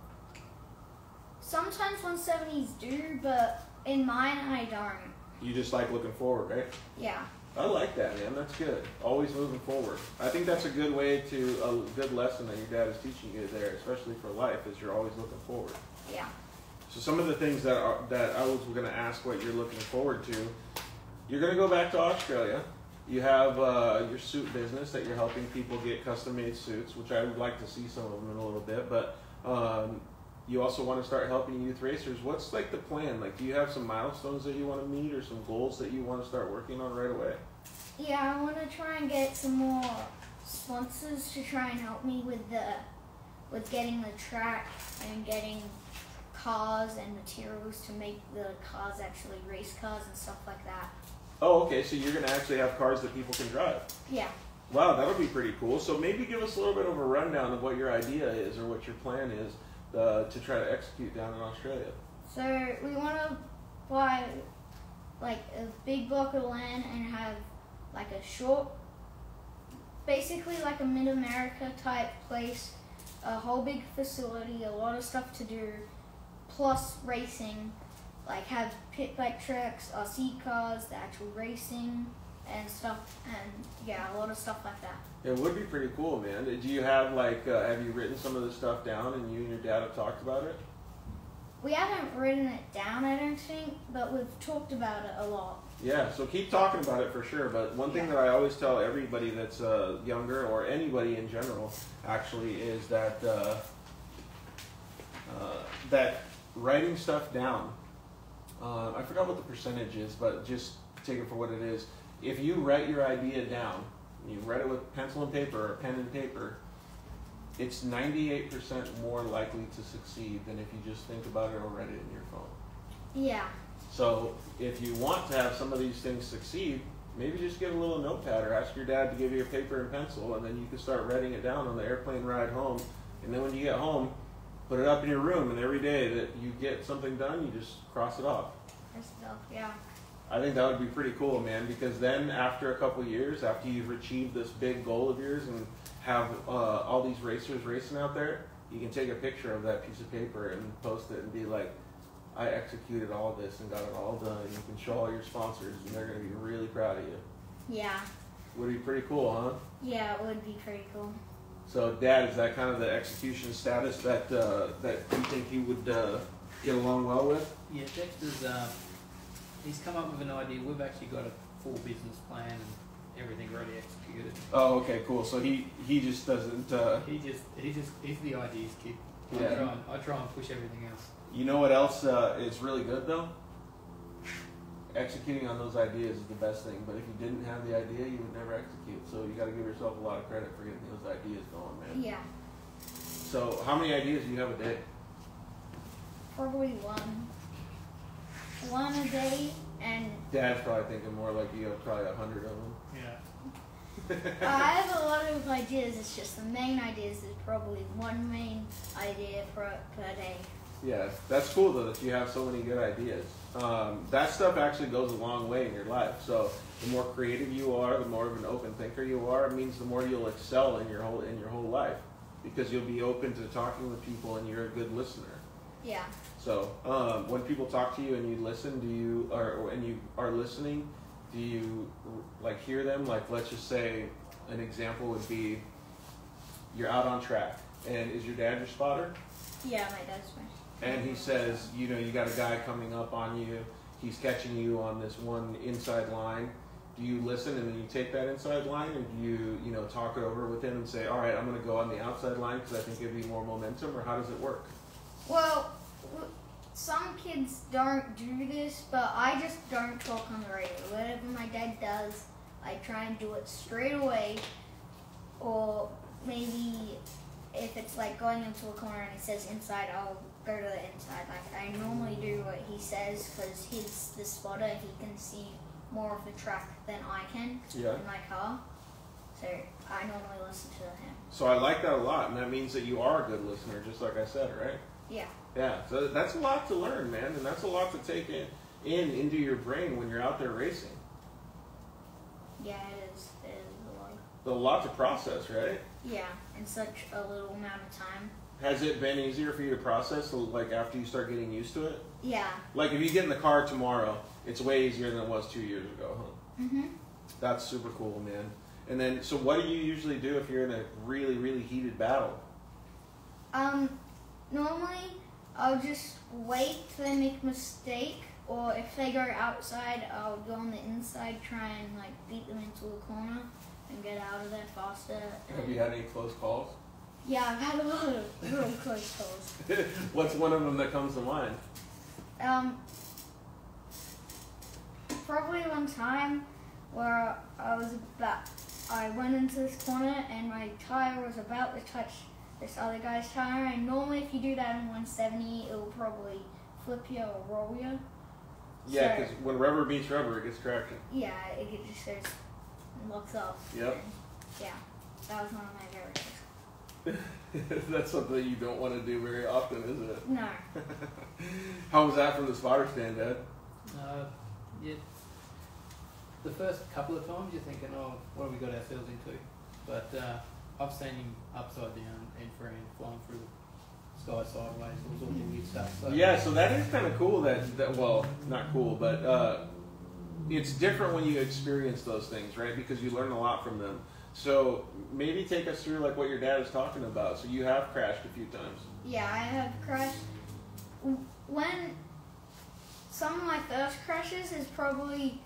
Sometimes 170s do, but in mine I don't. You just like looking forward, right? Yeah. I like that, man. That's good. Always moving forward. I think that's a good way to, a good lesson that your dad is teaching you there, especially for life, is you're always looking forward. Yeah. So some of the things that I was going to ask what you're looking forward to, you're going to go back to Australia. You have your suit business that you're helping people get custom-made suits, which I would like to see some of them in a little bit, but you also want to start helping youth racers. What's like the plan? Like, do you have some milestones that you want to meet or some goals that you want to start working on right away? Yeah, I want to try and get some more sponsors to try and help me with getting the track and getting cars and materials to make the cars actually race cars and stuff like that. Oh, okay, so you're going to actually have cars that people can drive. Yeah. Wow, that'll be pretty cool. So maybe give us a little bit of a rundown of what your idea is or what your plan is to try to execute down in Australia. So we want to buy like a big block of land and have like a short, basically like a mid-America type place, a whole big facility, a lot of stuff to do, plus racing, like have pit bike tracks, RC cars, the actual racing and stuff, and yeah, a lot of stuff like that. It would be pretty cool, man. Do you have like, have you written some of this stuff down and you and your dad have talked about it? We haven't written it down, I don't think, but we've talked about it a lot. Yeah, so keep talking about it for sure. But one thing that I always tell everybody that's younger, or anybody in general, actually, is that that writing stuff down. I forgot what the percentage is, but just take it for what it is. If you write your idea down, you write it with pencil and paper or pen and paper, it's 98% more likely to succeed than if you just think about it or write it in your phone. Yeah. So if you want to have some of these things succeed, maybe just get a little notepad or ask your dad to give you a paper and pencil, and then you can start writing it down on the airplane ride home. And then when you get home, put it up in your room, and every day that you get something done, you just cross it off. Yeah. I think that would be pretty cool, man, because then after a couple years, after you've achieved this big goal of yours and have all these racers racing out there, you can take a picture of that piece of paper and post it and be like, I executed all of this and got it all done. And you can show all your sponsors, and they're going to be really proud of you. Yeah. Would be pretty cool, huh? Yeah, it would be pretty cool. So, Dad, is that kind of the execution status that that you think he would get along well with? Yeah, Dexter's he's come up with an idea. We've actually got a full business plan and everything already executed. Oh, okay, cool. So he just doesn't. He's the ideas kid. Yeah. I try and push everything else. You know what else is really good though? Executing on those ideas is the best thing. But if you didn't have the idea, you would never execute. So you got to give yourself a lot of credit for getting those ideas going, man. Yeah. So how many ideas do you have a day? Probably one. One a day, and Dad's probably thinking more like you have probably 100 of them. Yeah. I have a lot of ideas. It's just the main ideas is probably one main idea per day. Yeah, that's cool though that you have so many good ideas. That stuff actually goes a long way in your life. So the more creative you are, the more of an open thinker you are. It means the more you'll excel in your whole life, because you'll be open to talking with people and you're a good listener. Yeah. So when people talk to you and you listen, when you are listening, do you like hear them? Like, let's just say an example would be you're out on track, and is your dad your spotter? Yeah, my dad's my. And he says, you got a guy coming up on you. He's catching you on this one inside line. Do you listen and then you take that inside line, or do you, talk it over with him and say, all right, I'm going to go on the outside line because I think it'd be more momentum, or how does it work? Well, some kids don't do this, but I just don't talk on the radio. Whatever my dad does, I try and do it straight away, or maybe if it's like going into a corner and it says inside, I'll go to the inside. Like I normally do what he says because he's the spotter. He can see more of the track than I can in my car. So I normally listen to him. So I like that a lot, and that means that you are a good listener, just like I said, right? Yeah. Yeah. So that's a lot to learn, man, and that's a lot to take into your brain when you're out there racing. Yeah, it is. It is a lot. A lot to process, right? Yeah, in such a little amount of time. Has it been easier for you to process, like after you start getting used to it? Yeah. Like if you get in the car tomorrow, it's way easier than it was 2 years ago, huh? Mhm. That's super cool, man. And then, so what do you usually do if you're in a really, really heated battle? Normally I'll just wait till they make a mistake, or if they go outside, I'll go on the inside, try and like beat them into a corner and get out of there faster. Have you had any close calls? Yeah, I've had a lot of real close calls. What's one of them that comes to mind? Probably one time where I went into this corner and my tire was about to touch this other guy's tire, and normally if you do that in 170, it will probably flip you or roll you. Yeah, because when rubber meets rubber, it gets traction. Yeah, it just goes and locks up. Yep. And, yeah, that was one of my favorite things. That's something you don't want to do very often, isn't it? No. How was that from the spotter stand, Dad? Yeah. The first couple of times you're thinking, oh, what have we got ourselves into? But I've seen him upside down and free and flying through the sky sideways, all sorts of weird stuff. So. Yeah, so that is kind of cool. That well, not cool, but it's different when you experience those things, right? Because you learn a lot from them. So maybe take us through like what your dad is talking about. So you have crashed a few times. Yeah, I have crashed. When some of my first crashes is probably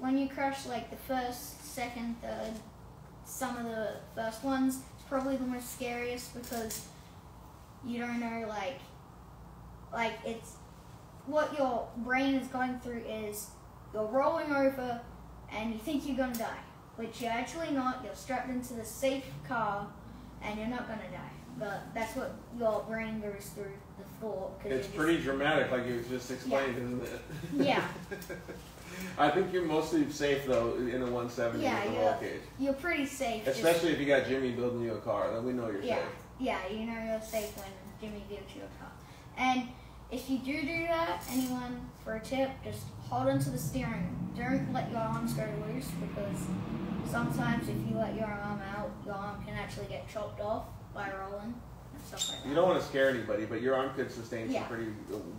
when you crash like the first, second, third, some of the first ones. It's probably the most scariest because you don't know like it's what your brain is going through is you're rolling over and you think you're gonna die, but you're actually not. You're strapped into the safe car and you're not gonna die. But that's what your brain goes through the thought. It's pretty dramatic, like you just explained, isn't it? Yeah. I think you're mostly safe though in a 170 with the roll cage. You're pretty safe. Especially if you got Jimmy building you a car, then we know you're safe. Yeah, you know you're safe when Jimmy builds you a car. And if you do that, anyone, for a tip, just hold onto the steering. Don't let your arms go loose because sometimes if you let your arm out, your arm can actually get chopped off by rolling and stuff like that. You don't want to scare anybody, but your arm could sustain some pretty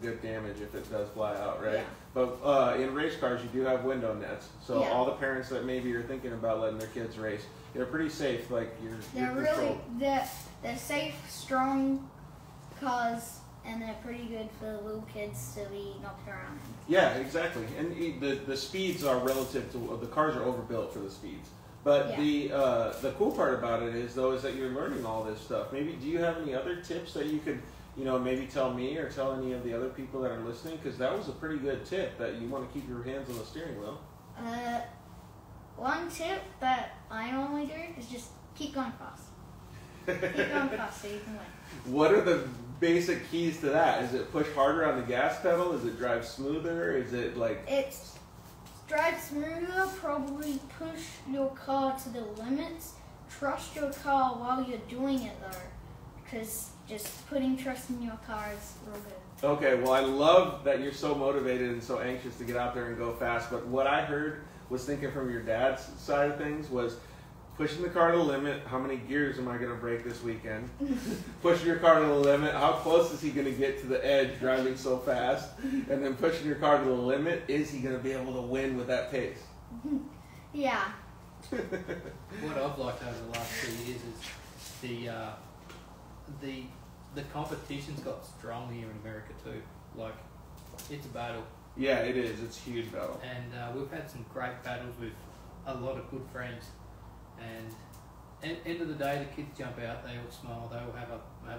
good damage if it does fly out, right? Yeah. But in race cars, you do have window nets. So all the parents that maybe are thinking about letting their kids race, they're pretty safe. Like they're really they're safe, strong cars, and they're pretty good for the little kids to be knocked around. Yeah, exactly. And the speeds are relative to the cars are overbuilt for the speeds. But the cool part about it is that you're learning all this stuff. Maybe do you have any other tips that you could maybe tell me or tell any of the other people that are listening? Because that was a pretty good tip that you want to keep your hands on the steering wheel. One tip that I normally do is just keep going fast. Keep going fast so you can win. What are the basic keys to that? Is it push harder on the gas pedal? Is it drive smoother? Is it like... It's drive smoother, probably push your car to the limits. Trust your car while you're doing it though, because just putting trust in your car is real good. Okay, well I love that you're so motivated and so anxious to get out there and go fast, but what I heard was thinking from your dad's side of things was pushing the car to the limit. How many gears am I going to break this weekend? Pushing your car to the limit. How close is he going to get to the edge driving so fast? And then pushing your car to the limit. Is he going to be able to win with that pace? Yeah. What I've liked over the last 2 years is the competition's got strong here in America too. Like, it's a battle. Yeah, it is. It's a huge battle. And we've had some great battles with a lot of good friends. And end of the day, the kids jump out. They all smile. They all have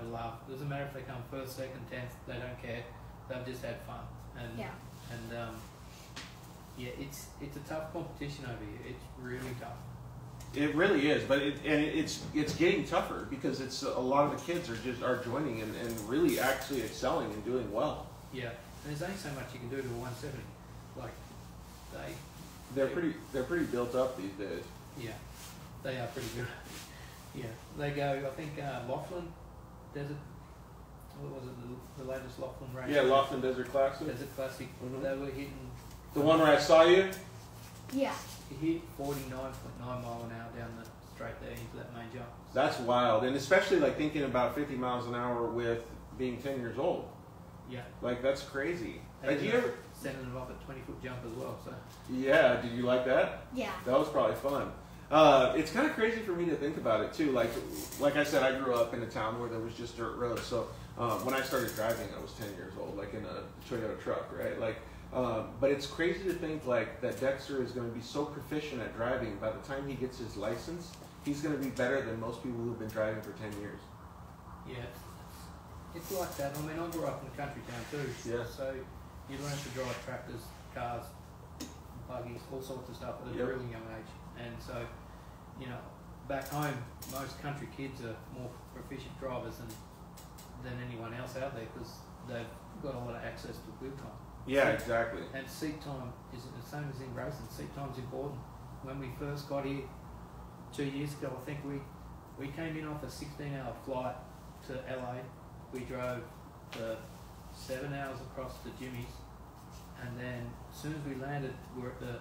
a laugh. It doesn't matter if they come first, second, 10th. They don't care. They've just had fun. And it's a tough competition over here. It's really tough. It really is, but it's getting tougher because it's a lot of the kids are joining and really actually excelling and doing well. Yeah, and there's only so much you can do to a 170. Like they're pretty built up these days. Yeah, they are pretty good. Yeah, they go. I think Laughlin Desert. What was it? The latest Laughlin race. Yeah, Laughlin Desert Classic. Desert Classic. Mm-hmm. They were hitting. The one where I saw you. Yeah. He hit 49.9 mile an hour down the straight there into that main jump. That's wild, and especially like thinking about 50 miles an hour with being 10 years old. Yeah. Like that's crazy. And Did you ever sending it off at 20-foot jump as well? So. Yeah. Did you like that? Yeah. That was probably fun. It's kind of crazy for me to think about it too. Like I said, I grew up in a town where there was just dirt roads. So when I started driving, I was 10 years old, like in a Toyota truck, right? But it's crazy to think like that Dexter is going to be so proficient at driving. By the time he gets his license, he's going to be better than most people who've been driving for 10 years. Yeah, it's like that. I mean, I grew up in a country town too. Yeah. So you learn to drive tractors, cars, buggies, all sorts of stuff at a really young age. And so, you know, back home, most country kids are more proficient drivers than anyone else out there because they've got a lot of access to wheel time. Yeah, exactly. And seat time is the same as in racing. Seat time's important. When we first got here 2 years ago, I think we came in off a 16-hour flight to LA. We drove the 7 hours across to Jimmy's, and then as soon as we landed, we were at the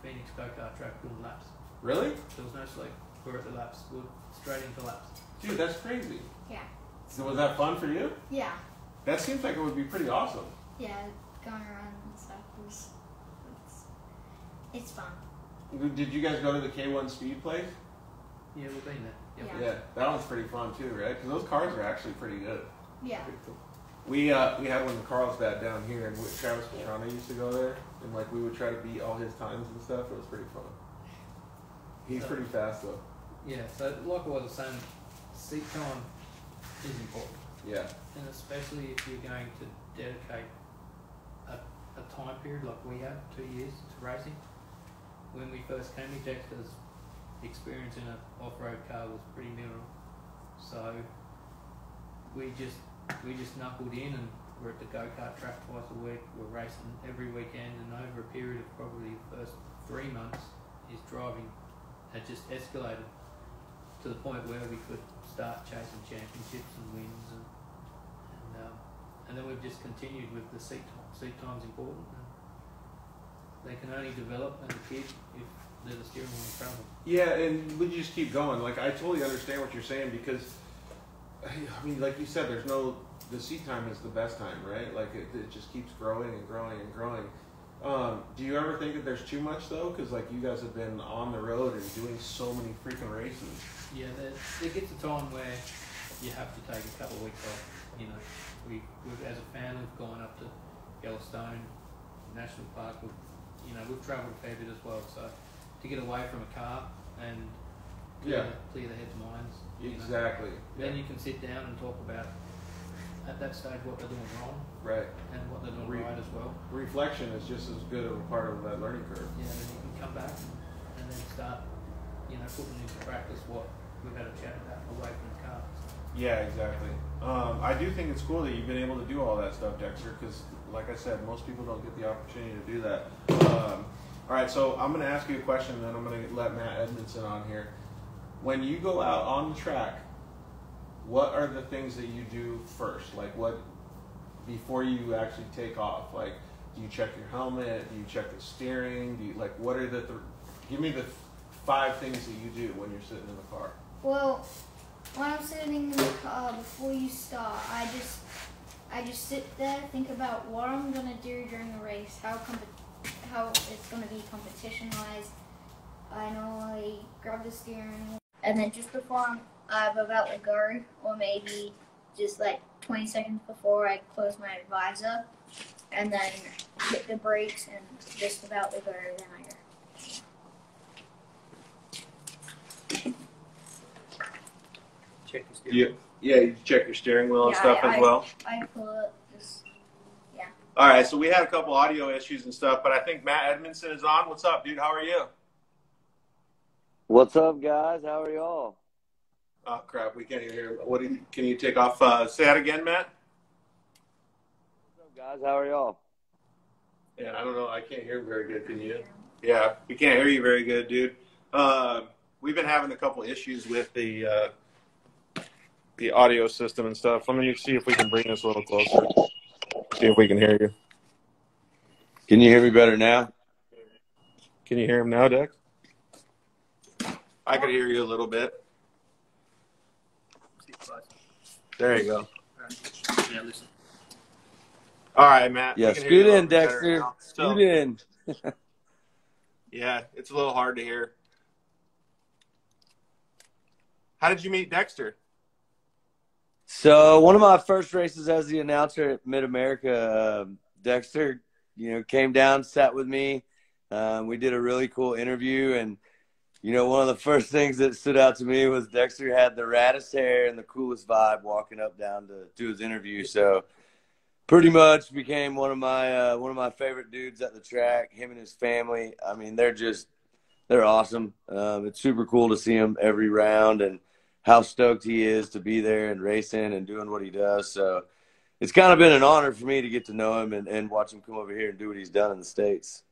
Phoenix go-kart track doing laps. Really? There was no sleep. We were at the laps. We were straight into laps. Dude, that's crazy. Yeah. So was that fun for you? Yeah. That seems like it would be pretty awesome. Yeah, going around and stuff it's fun. Did you guys go to the K1 Speed place? Yeah, we've been there. Yep. Yeah, that one's pretty fun too, right? Because those cars are actually pretty good. Yeah. We had one in Carlsbad down here, and Travis Pastrana used to go there, and like we would try to beat all his times and stuff. It was pretty fun. He's pretty fast though. Yeah, so like I was saying, seat time is important. Yeah. And especially if you're going to dedicate a time period like we have, 2 years, to racing. When we first came to Dexter's experience in an off-road car was pretty minimal. So we just knuckled in and we're at the go-kart track twice a week. We're racing every weekend, and over a period of probably the first 3 months, his driving had just escalated to the point where we could start chasing championships and wins, and then we've just continued with the seat time. Seat time's important. And they can only develop as a kid if they're the steering wheel in front of them. Yeah, and we just keep going. Like I totally understand what you're saying because, I mean, like you said, the seat time is the best time, right? Like it just keeps growing and growing and growing. Do you ever think that there's too much though? Because like you guys have been on the road and doing so many freaking races. Yeah, there gets a time where you have to take a couple of weeks off. You know, we've as a family we've gone up to Yellowstone National Park. We've travelled a fair bit as well. So to get away from a car and clear the heads' minds. Exactly. Then you can sit down and talk about at that stage what they're doing wrong. Right. And what they're doing right as well. Reflection is just as good of a part of that learning curve. Yeah, then you can come back and then start, putting into practice what we've had a chat about away from the car. Yeah, exactly. I do think it's cool that you've been able to do all that stuff, Dexter, because like I said, most people don't get the opportunity to do that. All right, so I'm going to ask you a question, and then I'm going to let Matt Edmondson on here. When you go out on the track, what are the things that you do first? Like what, before you actually take off? Like, do you check your helmet? Do you check the steering? Do you, like, what are give me the 5 things that you do when you're sitting in the car? Well, when I'm sitting in the car, before you start, I just sit there, think about what I'm gonna do during the race, how it's gonna be competition-wise. I normally grab the steering wheel, and then just before I'm about to go, or maybe just like 20 seconds before I close my visor, and then hit the brakes and just about to go, then I go. Check your steering wheel. Yeah, you check your steering wheel and stuff as well? I pull it, yeah. All right, so we had a couple audio issues and stuff, but I think Matt Edmondson is on. What's up, dude? How are you? What's up, guys? How are y'all? Oh crap, we can't even hear. Can you take off? Say that again, Matt. What's up, guys? How are y'all? Yeah, I don't know. I can't hear him very good. Can you? Yeah, we can't hear you very good, dude. We've been having a couple issues with the audio system and stuff. Let me see if we can bring this a little closer. See if we can hear you. Can you hear me better now? Can you hear him now, Dex? I could hear you a little bit. There you go. Yeah, listen. All right, Matt. Yeah, we can hear you scoot a little in, bit better Dexter. now. Scoot in. Yeah, it's a little hard to hear. How did you meet Dexter? So one of my first races as the announcer at Mid-America, Dexter, came down, sat with me. We did a really cool interview, and one of the first things that stood out to me was Dexter had the raddest hair and the coolest vibe walking up down to do his interview. So pretty much became one of my favorite dudes at the track. Him and his family. I mean, they're awesome. It's super cool to see him every round and how stoked he is to be there and racing and doing what he does. So it's kind of been an honor for me to get to know him and watch him come over here and do what he's done in the States.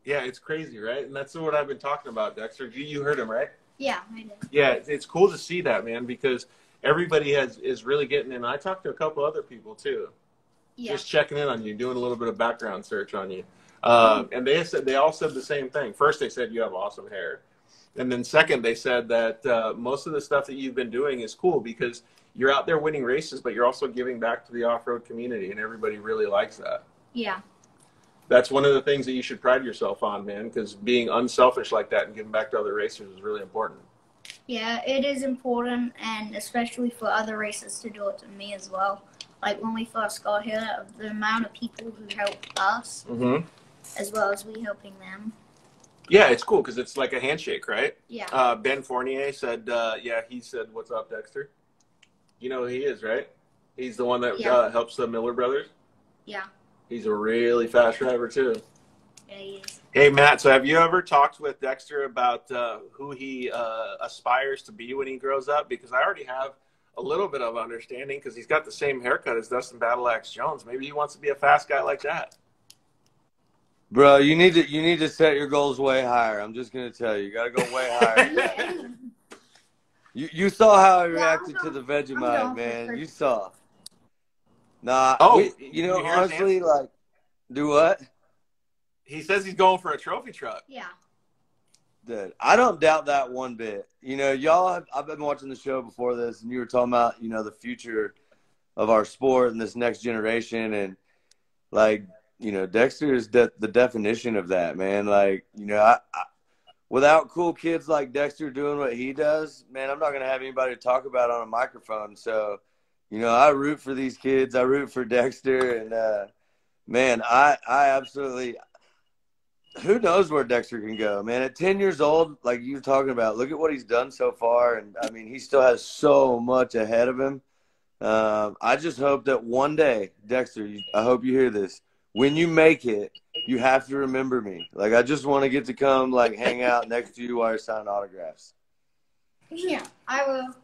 Yeah, it's crazy, right? And that's what I've been talking about, Dexter. You heard him, right? Yeah, I did. Yeah, it's cool to see that, man, because everybody is really getting in. I talked to a couple other people, too. Yeah. Just checking in on you, doing a little bit of background search on you. And they all said the same thing. First, they said you have awesome hair. And then second, they said that most of the stuff that you've been doing is cool because you're out there winning races, but you're also giving back to the off-road community, and everybody really likes that. Yeah. That's one of the things that you should pride yourself on, man, because being unselfish like that and giving back to other racers is really important. Yeah, it is important, and especially for other racers to do it to me as well. Like when we first got here, the amount of people who helped us, as well as we helping them. Yeah, it's cool because it's like a handshake, right? Yeah. Ben Fournier said, he said, "What's up, Dexter?" You know who he is, right? He's the one that helps the Miller brothers. Yeah. He's a really fast driver, too. Yeah, he is. Hey, Matt, so have you ever talked with Dexter about who he aspires to be when he grows up? Because I already have a little bit of understanding because he's got the same haircut as Dustin Battleaxe Jones. Maybe he wants to be a fast guy like that. Bro, you need to set your goals way higher. I'm just gonna tell you, you gotta go way higher. You saw how I reacted to the Vegemite, man. You saw. Nah, honestly, like, do what? He says he's going for a trophy truck. Yeah. Dude, I don't doubt that one bit. I've been watching the show before this, and you were talking about, the future of our sport and this next generation, and like, Dexter is the definition of that, man. Like, without cool kids like Dexter doing what he does, man, I'm not going to have anybody to talk about on a microphone. So, I root for these kids. I root for Dexter. And, man, I absolutely – who knows where Dexter can go, man. At 10 years old, like you were talking about, look at what he's done so far. And, I mean, he still has so much ahead of him. I just hope that one day, Dexter, I hope you hear this. When you make it, you have to remember me. Like, I just want to get to come, like, hang out next to you while you're signing autographs. Yeah, I will.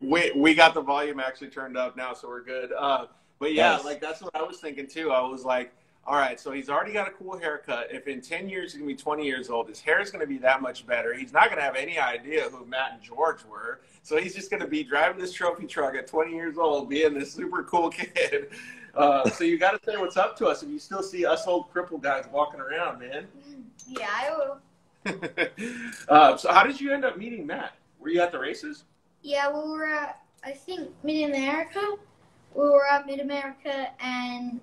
We got the volume actually turned up now, so we're good. But yeah, Nice. like that's what I was thinking too. I was like, all right, so he's already got a cool haircut. If in 10 years he's going to be 20 years old, his hair is going to be that much better. He's not going to have any idea who Matt and George were. So he's just going to be driving this trophy truck at 20 years old, being this super cool kid. So you got to say what's up to us if you still see us old crippled guys walking around, man. Yeah, I will. So how did you end up meeting Matt? Were you at the races? Yeah, we were at, I think, Mid-America. We were at Mid-America, and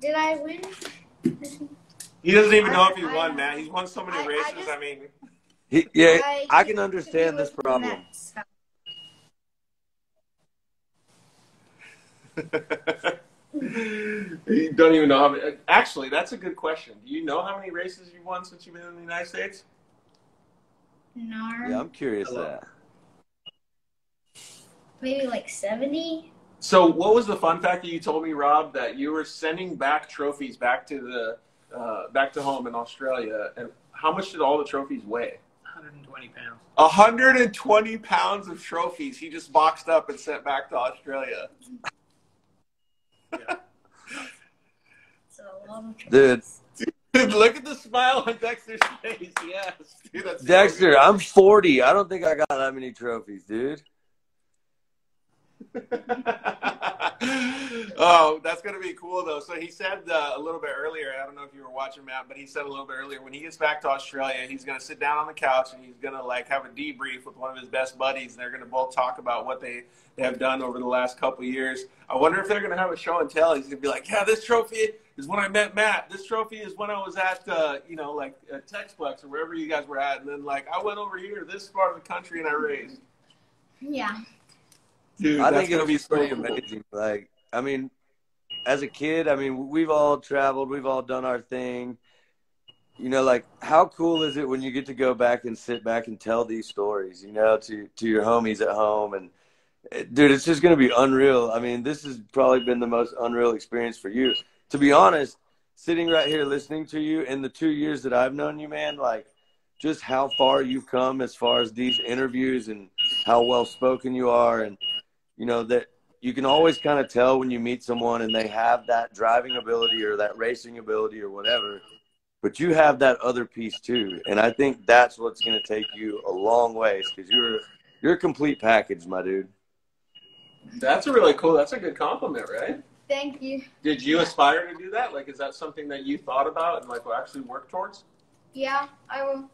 did I win? He doesn't even know if he won, Matt. He's won so many races. I mean, I can understand this problem. You don't even know how many. Actually, that's a good question. Do you know how many races you've won since you've been in the United States? No. Yeah, I'm curious that. Maybe like 70. So what was the fun fact that you told me, Rob, that you were sending back trophies back to the back to home in Australia? And how much did all the trophies weigh? 120 pounds. 120 pounds of trophies he just boxed up and sent back to Australia. Yeah. It's a lot of Dude. Dude, look at the smile on Dexter's face. Yes. Dude, that's Dexter, I'm 40. I don't think I got that many trophies, dude. Oh, that's going to be cool, though. So he said a little bit earlier, I don't know if you were watching, Matt, but he said a little bit earlier, when he gets back to Australia, he's going to sit down on the couch and he's going to like have a debrief with one of his best buddies, and they're going to both talk about what they have done over the last couple of years. I wonder if they're going to have a show and tell. He's going to be like, yeah, this trophy is when I met Matt. This trophy is when I was at, like Texplex or wherever you guys were at. And then, like, I went over here, this part of the country, and I raced. Yeah. Dude, I that's think it'll be so pretty cool. amazing. Like, I mean, as a kid, I mean, we've all traveled, we've all done our thing. You know, like, how cool is it when you get to go back and sit back and tell these stories, you know, to your homies at home? And, dude, it's just going to be unreal. I mean, this has probably been the most unreal experience for you. To be honest, sitting right here listening to you in the 2 years that I've known you, man, like, just how far you've come as far as these interviews and how well-spoken you are. And, you know, that you can always kind of tell when you meet someone and they have that driving ability or that racing ability or whatever, but you have that other piece too. And I think that's what's going to take you a long ways, because you're a complete package, my dude. That's a good compliment, right? Thank you. Did you aspire to do that? Like, is that something that you thought about and like will actually work towards? Yeah, I will.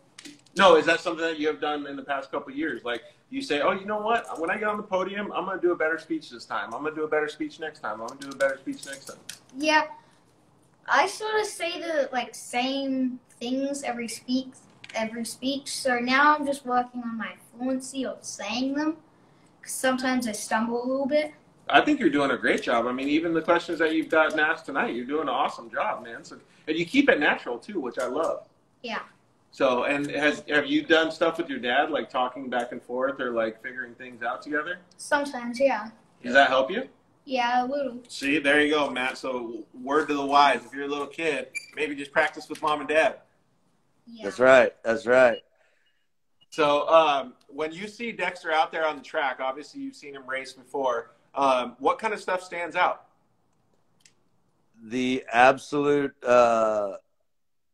No, is that something that you have done in the past couple of years? Like, you say, oh, you know what? When I get on the podium, I'm going to do a better speech this time. I'm going to do a better speech next time. I'm going to do a better speech next time. Yeah, I sort of say the same things every speech. So now I'm just working on my fluency of saying them, because sometimes I stumble a little bit. I think you're doing a great job. I mean, even the questions that you've gotten asked tonight, you're doing an awesome job, man. So, and you keep it natural too, which I love. Yeah. So, and have you done stuff with your dad, like talking back and forth or like figuring things out together? Sometimes, yeah. Does that help you? Yeah, a little. See, there you go, Matt. So, word to the wise, if you're a little kid, maybe just practice with mom and dad. Yeah. That's right. That's right. So, when you see Dexter out there on the track, obviously you've seen him race before. What kind of stuff stands out? The absolute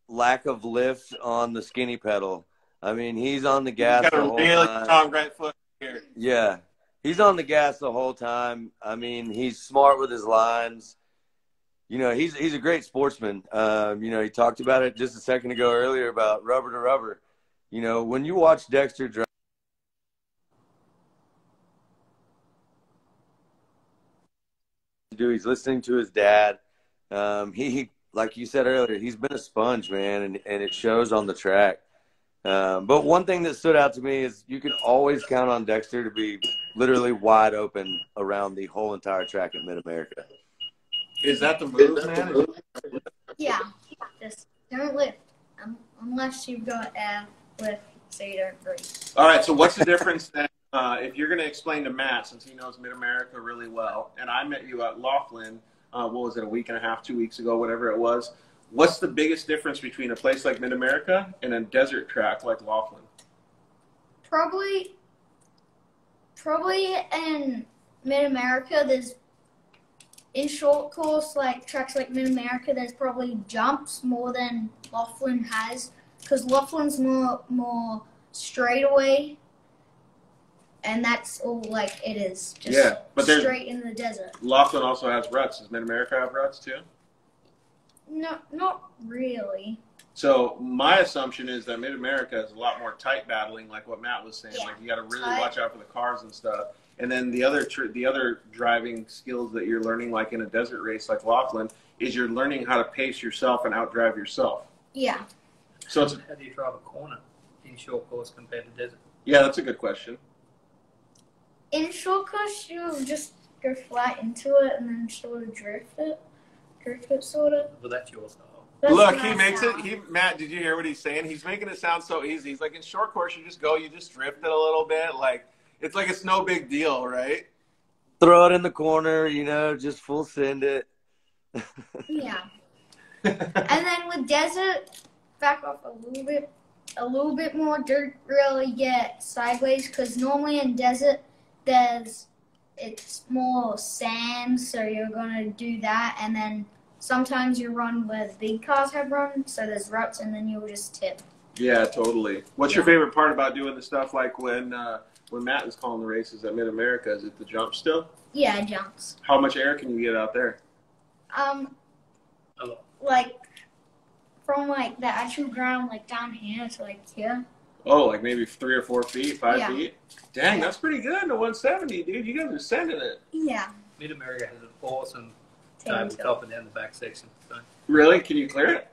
lack of lift on the skinny pedal. I mean, he's on the gas He's got the a whole really time. strong right foot here. Yeah. He's on the gas the whole time. I mean, he's smart with his lines. You know, he's a great sportsman. You know, he talked about it just a second ago earlier about rubber to rubber. You know, when you watch Dexter drive, he's listening to his dad. He, like you said earlier, he's been a sponge, man, and it shows on the track. But one thing that stood out to me is you can always count on Dexter to be literally wide open around the whole entire track at Mid-America. Is that the move, man? Yeah. Just don't lift. Unless you've got air lift, so you don't breathe. All right, so what's the difference then, if you're going to explain to Matt, since he knows Mid-America really well, and I met you at Laughlin, what was it, a week and a half, 2 weeks ago, whatever it was. What's the biggest difference between a place like Mid-America and a desert track like Laughlin? Probably in Mid-America, in short course, like tracks like Mid-America, there's probably jumps more than Laughlin has, because Laughlin's more straightaway, and that's all like it is. Just straight in the desert. Laughlin also has ruts. Does Mid-America have ruts too? No, not really. So my assumption is that Mid-America is a lot more tight battling, like what Matt was saying. Yeah, like you got to really watch out for the cars and stuff. And then the other driving skills that you're learning, like in a desert race like Laughlin, is you're learning how to pace yourself and outdrive yourself. Yeah. So it's how do you drive a corner in short course compared to desert? Yeah, that's a good question. In short course, you just go flat into it and then sort of drift it sort of. Well, that's your style. Look, he makes it. Matt, did you hear what he's saying? He's making it sound so easy. He's like, in short course, you just drift it a little bit. Like it's no big deal, right? Throw it in the corner, you know, just full send it. Yeah. And then with desert, back off a little bit. a little bit more dirt really get sideways because normally in desert it's more sand, so you're gonna do that, and then sometimes you run where the big cars have run, so there's ruts, and then you'll just tip. Yeah, totally. What's your favorite part about doing the stuff like when Matt is calling the races at Mid America? Is it the jump still? Yeah, it jumps. How much air can you get out there? Like from like the actual ground, like down here to like here. Oh, like maybe 3 or 4 feet, 5 feet? Dang, Yeah. that's pretty good to 170, dude. You guys are sending it. Yeah. Mid America has an awesome Tabletop. tabletop and down the back section. So, Really? Can you clear it?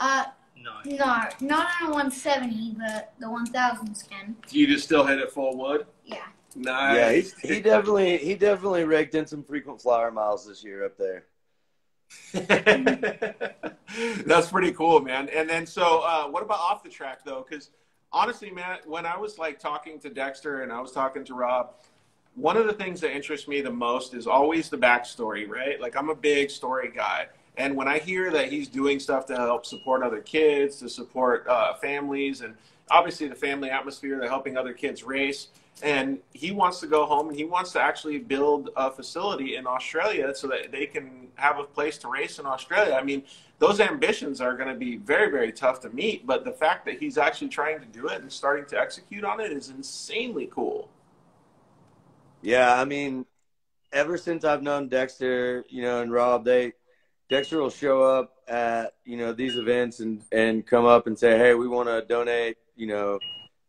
no. No, not on a 170, but the 1000s can. You just still hit it full wood? Yeah. Nice. Yeah, he definitely raked in some frequent flyer miles this year up there. That's pretty cool, man. And then, so what about off the track, though? Because honestly, man, when I was like talking to Dexter and I was talking to Rob, one of the things that interests me the most is always the backstory, right? Like, I'm a big story guy. And when I hear that he's doing stuff to help support other kids, to support families, and obviously the family atmosphere, they're helping other kids race. And he wants to go home and he wants to actually build a facility in Australia so that they can have a place to race in Australia. I mean, those ambitions are going to be very, very tough to meet. But the fact that he's actually trying to do it and starting to execute on it is insanely cool. Yeah, I mean, ever since I've known Dexter, and Rob, Dexter will show up at, these events and come up and say, hey, we want to donate,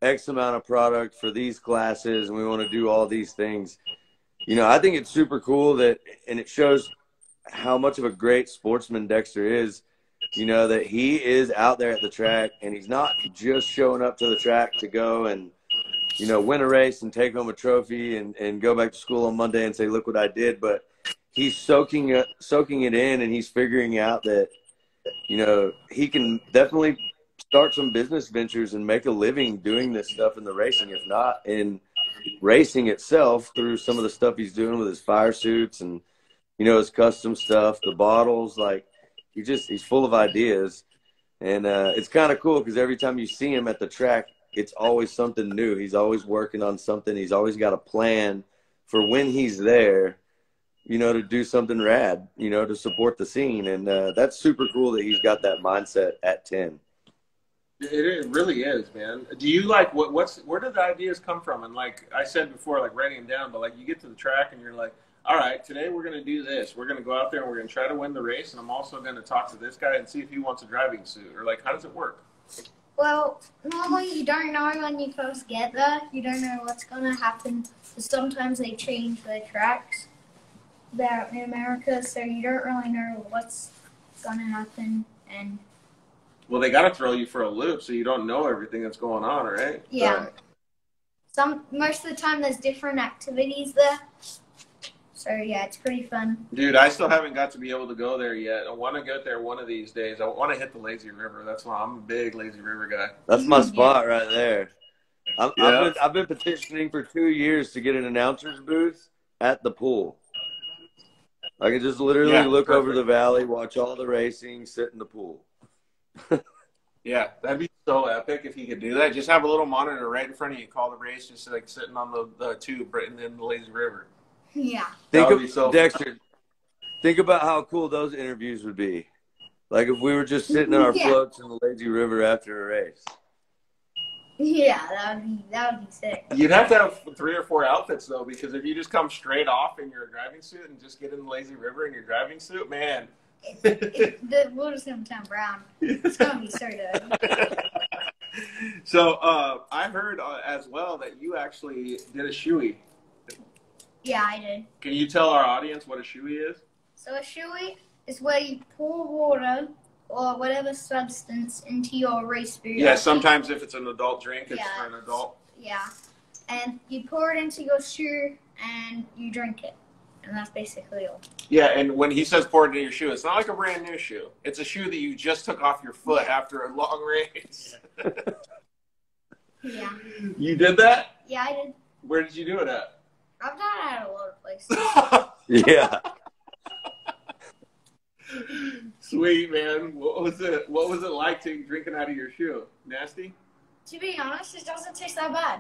X amount of product for these classes, and we want to do all these things. I think it's super cool and it shows how much of a great sportsman Dexter is, that he is out there at the track, and he's not just showing up to the track to go and, win a race and take home a trophy and go back to school on Monday and say, look what I did. But he's soaking it in, and he's figuring out that, he can definitely start some business ventures and make a living doing this stuff in the racing, if not in racing itself, through some of the stuff he's doing with his fire suits and, his custom stuff, the bottles. Like, he's full of ideas. And it's kind of cool because every time you see him at the track, it's always something new. He's always working on something. He's always got a plan for when he's there, to do something rad, to support the scene. And that's super cool that he's got that mindset at 10. It really is, man. Do you like where did the ideas come from? And like I said before, like writing them down, but like you get to the track and you're like, all right, today we're going to do this. We're going to go out there and we're going to try to win the race. And I'm also going to talk to this guy and see if he wants a driving suit, or like, how does it work? Well, normally you don't know when you first get there. You don't know what's going to happen. Sometimes they change their tracks there in America, so you don't really know what's going to happen. And well, they got to throw you for a loop, so you don't know everything that's going on, right? yeah. Most of the time there's different activities there. So yeah, it's pretty fun. Dude, I still haven't got to be able to go there yet. I want to get there one of these days. I want to hit the Lazy River. That's why I'm a big Lazy River guy. That's my spot right there. I've been petitioning for 2 years to get an announcer's booth at the pool. I can just literally look over the valley, watch all the racing, sit in the pool. Yeah, that'd be so epic if you could do that. Just have a little monitor right in front of you, call the race, just like sitting on the tube right in the Lazy River. Yeah. Dexter, think about how cool those interviews would be. Like if we were just sitting in our floats in the Lazy River after a race. Yeah, that would be sick. You'd have to have 3 or 4 outfits though, because if you just come straight off in your driving suit and just get in the Lazy River in your driving suit, man. The water's gonna turn brown. It's gonna be so good. So I heard as well that you actually did a shoey. Yeah, I did. Can you tell our audience what a shoey is? So a shoey is where you pour water or whatever substance into your race beer. Yeah, sometimes if it's an adult drink, it's for an adult. Yeah. And you pour it into your shoe and you drink it. And that's basically all. Yeah, and when he says pour it into your shoe, it's not like a brand new shoe. It's a shoe that you just took off your foot after a long race. Yeah. You did that? Yeah, I did. Where did you do it at? I've done it at a lot of places. Yeah. Sweet, man. What was it like drinking out of your shoe? Nasty? To be honest, it doesn't taste that bad.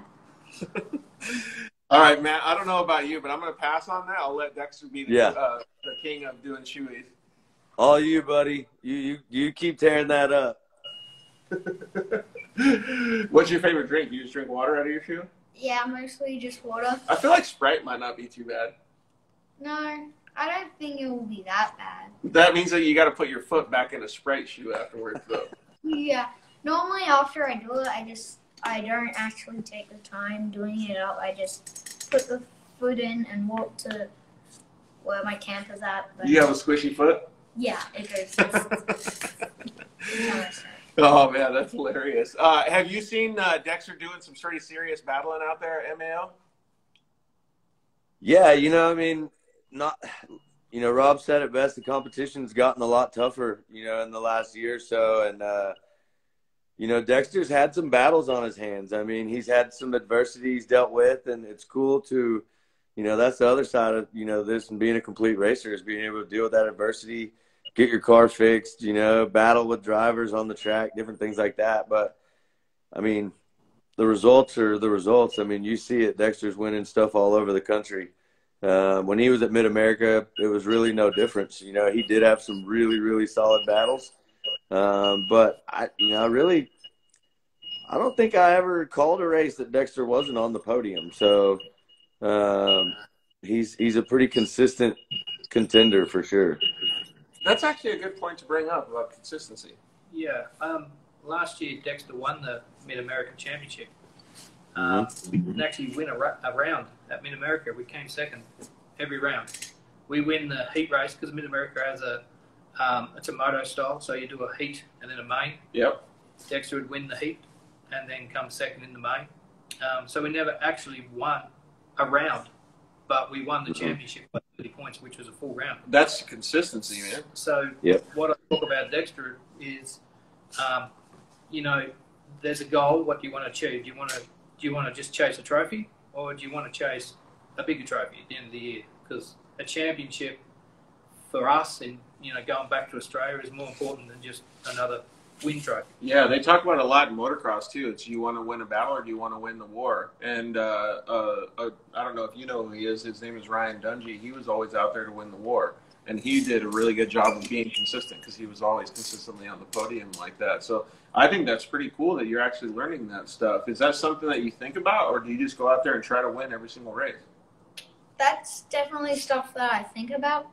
All right, Matt. I don't know about you, but I'm going to pass on that. I'll let Dexter be the king of doing shoeies. All you, buddy. You keep tearing that up. What's your favorite drink? You just drink water out of your shoe? Yeah, mostly just water. I feel like Sprite might not be too bad. No, I don't think it will be that bad. That means that you got to put your foot back in a Sprite shoe afterwards, though. Yeah. Normally, after I do it, I don't actually take the time doing it up. I just put the foot in and walk to where my camp is at. But You have a squishy foot? yeah, it goes. Oh, man, that's hilarious. Have you seen Dexter doing some pretty serious battling out there at MAO? Yeah, I mean, Rob said it best. The competition's gotten a lot tougher, in the last year or so. And, Dexter's had some battles on his hands. I mean, he's had some adversity he's dealt with, and it's cool to, that's the other side of, this and being a complete racer is being able to deal with that adversity, get your car fixed, battle with drivers on the track, different things like that. But, I mean, the results are the results. I mean, you see it. Dexter's winning stuff all over the country. When he was at Mid-America, it was really no difference. He did have some really, really solid battles. But I don't think I ever called a race that Dexter wasn't on the podium. So he's a pretty consistent contender for sure. That's actually a good point to bring up about consistency. Yeah. Last year, Dexter won the Mid-America Championship. We didn't actually win a round at Mid-America. We came second every round. We win the heat race because Mid-America has it's a moto style, so you do a heat and then a main. Yep. Dexter would win the heat and then come second in the main. So we never actually won a round, but we won the championship by 30 points, which was a full round. That's consistency, man. So what I talk about Dexter is, there's a goal. What do you want to achieve? Do you want to just chase a trophy, or do you want to chase a bigger trophy at the end of the year? Because a championship for us, and going back to Australia, is more important than just another win trophy. Yeah, they talk about it a lot in motocross too. It's, do you want to win a battle or do you want to win the war? And I don't know if you know who he is. His name is Ryan Dungey. He was always out there to win the war, and he did a really good job of being consistent because he was always consistently on the podium like that. So I think that's pretty cool that you're actually learning that stuff. Is that something that you think about, or do you just go out there and try to win every single race? That's definitely stuff that I think about.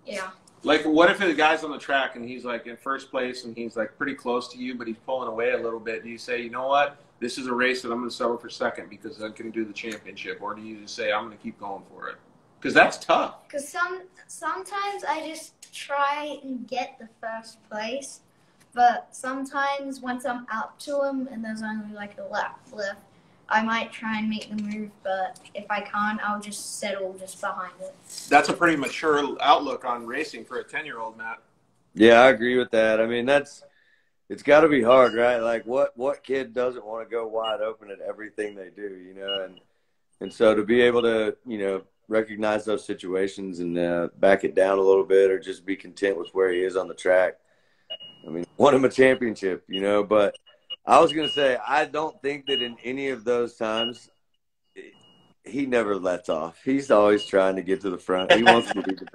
Yeah. Like, what if the guy's on the track and he's like in first place and he's like pretty close to you, but he's pulling away a little bit? Do you say, you know what, this is a race that I'm going to settle for second because I can do the championship? Or do you just say, I'm going to keep going for it? Because that's tough. Because sometimes I just try and get the first place, but sometimes once I'm up to him and there's only like a lap left, I might try and make the move, but if I can't, I'll just settle just behind it. That's a pretty mature outlook on racing for a 10-year-old, Matt. Yeah, I agree with that. I mean, it's got to be hard, right? Like, what kid doesn't want to go wide open at everything they do, And so to be able to, recognize those situations and back it down a little bit or just be content with where he is on the track. I mean, won him a championship, but I was going to say, I don't think that in any of those times he never lets off. He's always trying to get to the front. He wants to be the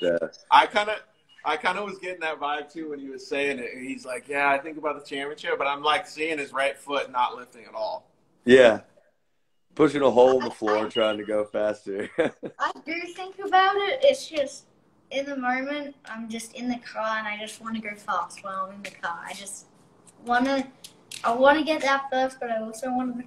best. I kind of was getting that vibe too when he was saying it. He's like, yeah, I think about the championship, but I'm like seeing his right foot not lifting at all. Yeah. Pushing a hole in the floor, trying to go faster. I do think about it. It's just in the moment, I'm just in the car and I just want to go fast while I'm in the car. I just want to get that first, but I also want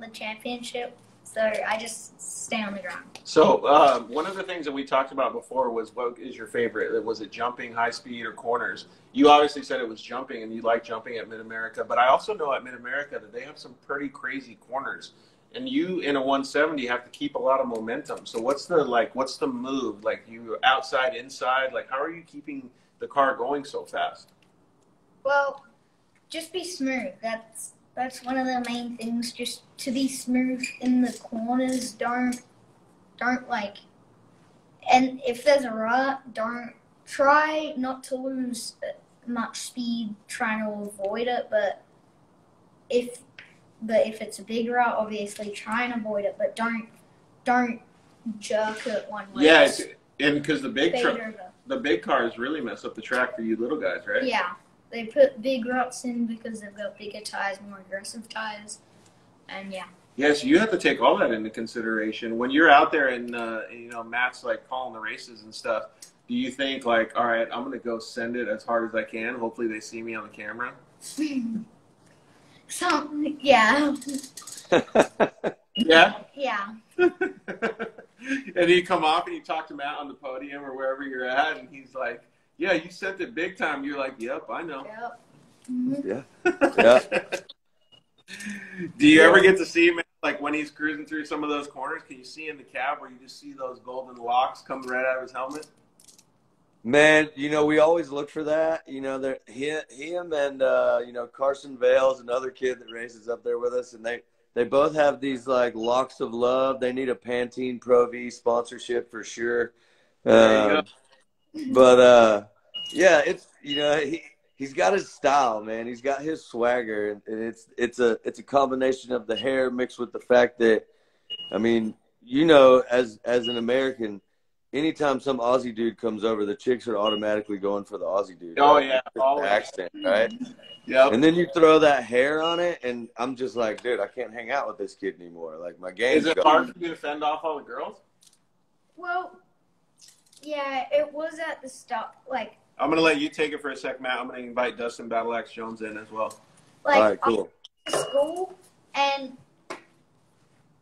the championship. So I just stay on the ground. So one of the things that we talked about before was, what is your favorite? Was it jumping, high speed, or corners? You obviously said it was jumping, and you like jumping at Mid-America. But I also know at Mid-America that they have some pretty crazy corners. And you, in a 170, have to keep a lot of momentum. So what's the move? Like, you outside, inside? Like, how are you keeping the car going so fast? Well, just be smooth. That's one of the main things. Just to be smooth in the corners. Don't like. And if there's a rut, don't try not to lose much speed trying to avoid it. But if it's a big rut, obviously try and avoid it, but don't jerk it one way. Yeah, and because the big cars really mess up the track for you little guys, right? Yeah, they put big ruts in because they've got bigger tires, more aggressive tires, and yeah. Yes, you have to take all that into consideration when you're out there and Matt's like calling the races and stuff. Do you think like, all right, I'm gonna go send it as hard as I can. Hopefully they see me on the camera. Yeah. Yeah. Yeah. And you come off and you talk to Matt on the podium or wherever you're at, and he's like, "Yeah, you sent it big time." You're like, "Yep, I know." Yep. Mm-hmm. Yeah. Do you ever get to see him like when he's cruising through some of those corners? Can you see in the cab where you just see those golden locks coming right out of his helmet? Man, we always look for that. Him and Carson Vales, another kid that races up there with us, and they both have these like locks of love. They need a Pantene Pro V sponsorship for sure. There you go. But yeah, it's he's got his style, man. He's got his swagger, and it's a combination of the hair mixed with the fact that, I mean, as an American, anytime some Aussie dude comes over, the chicks are automatically going for the Aussie dude. Oh, right? yeah. The accent, right? Yep. And then you throw that hair on it, and I'm just like, dude, I can't hang out with this kid anymore. Like, my game's Is it gone. hard for you to fend off all the girls? Well, yeah, it was at the start. Like, I'm going to let you take it for a sec, Matt. I'm going to invite Dustin Battle Axe Jones in as well. like All right, cool. I went to school, and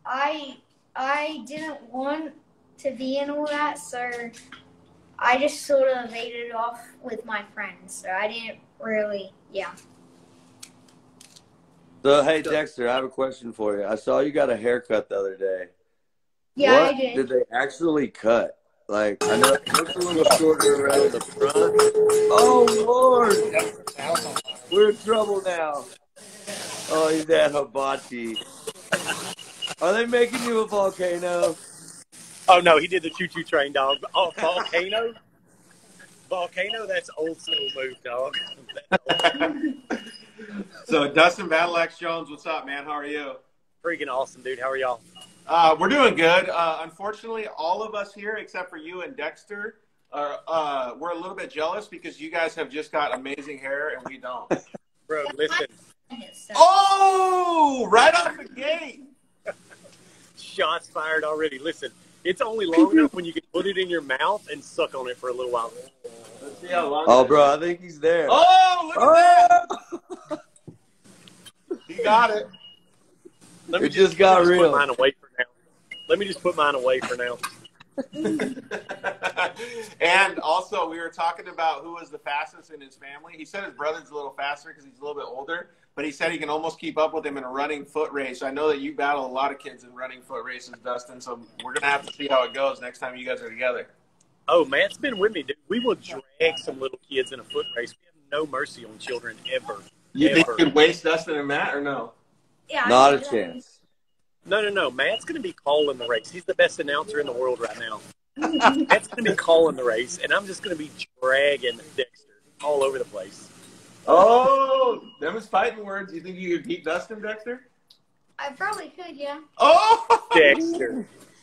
I didn't want to be in all that, so I just sort of ate it off with my friends. So I didn't really, yeah. So, hey, Dexter, I have a question for you. I saw you got a haircut the other day. Yeah, What I did. did they actually cut? Like, I know it looks a little shorter around the front. Oh, Lord. We're in trouble now. Oh, he's at Hibachi. Are they making you a volcano? Oh, no, he did the choo-choo train, dog. Oh, volcano? Volcano, that's old school move, dog. So, Dustin Battle Axe Jones, what's up, man? How are you? Freaking awesome, dude. How are y'all? We're doing good. Unfortunately, all of us here, except for you and Dexter, we're a little bit jealous because you guys have just got amazing hair and we don't. Bro, listen. Oh, right off the gate. Shots fired already. Listen, it's only long enough when you can put it in your mouth and suck on it for a little while. Let's see how long. Oh, bro, I think he's there. Oh, look at that. He got it. Let me It just got real. Put mine away for now. Let me just put mine away for now. And also, we were talking about who was the fastest in his family. He said his brother's a little faster because he's a little bit older, but he said he can almost keep up with him in a running foot race. I know that you battle a lot of kids in running foot races, Dustin, so we're going to have to see how it goes next time you guys are together. Oh, Matt's been with me, dude. We will drag some little kids in a foot race. We have no mercy on children ever. You think you could waste Dustin and Matt or no? Yeah, Not a chance. No. Matt's going to be calling the race. He's the best announcer in the world right now. Matt's going to be calling the race, and I'm just going to be dragging Dexter all over the place. Oh, them is fighting words. You think you could beat Dustin, Dexter? I probably could, yeah. Oh!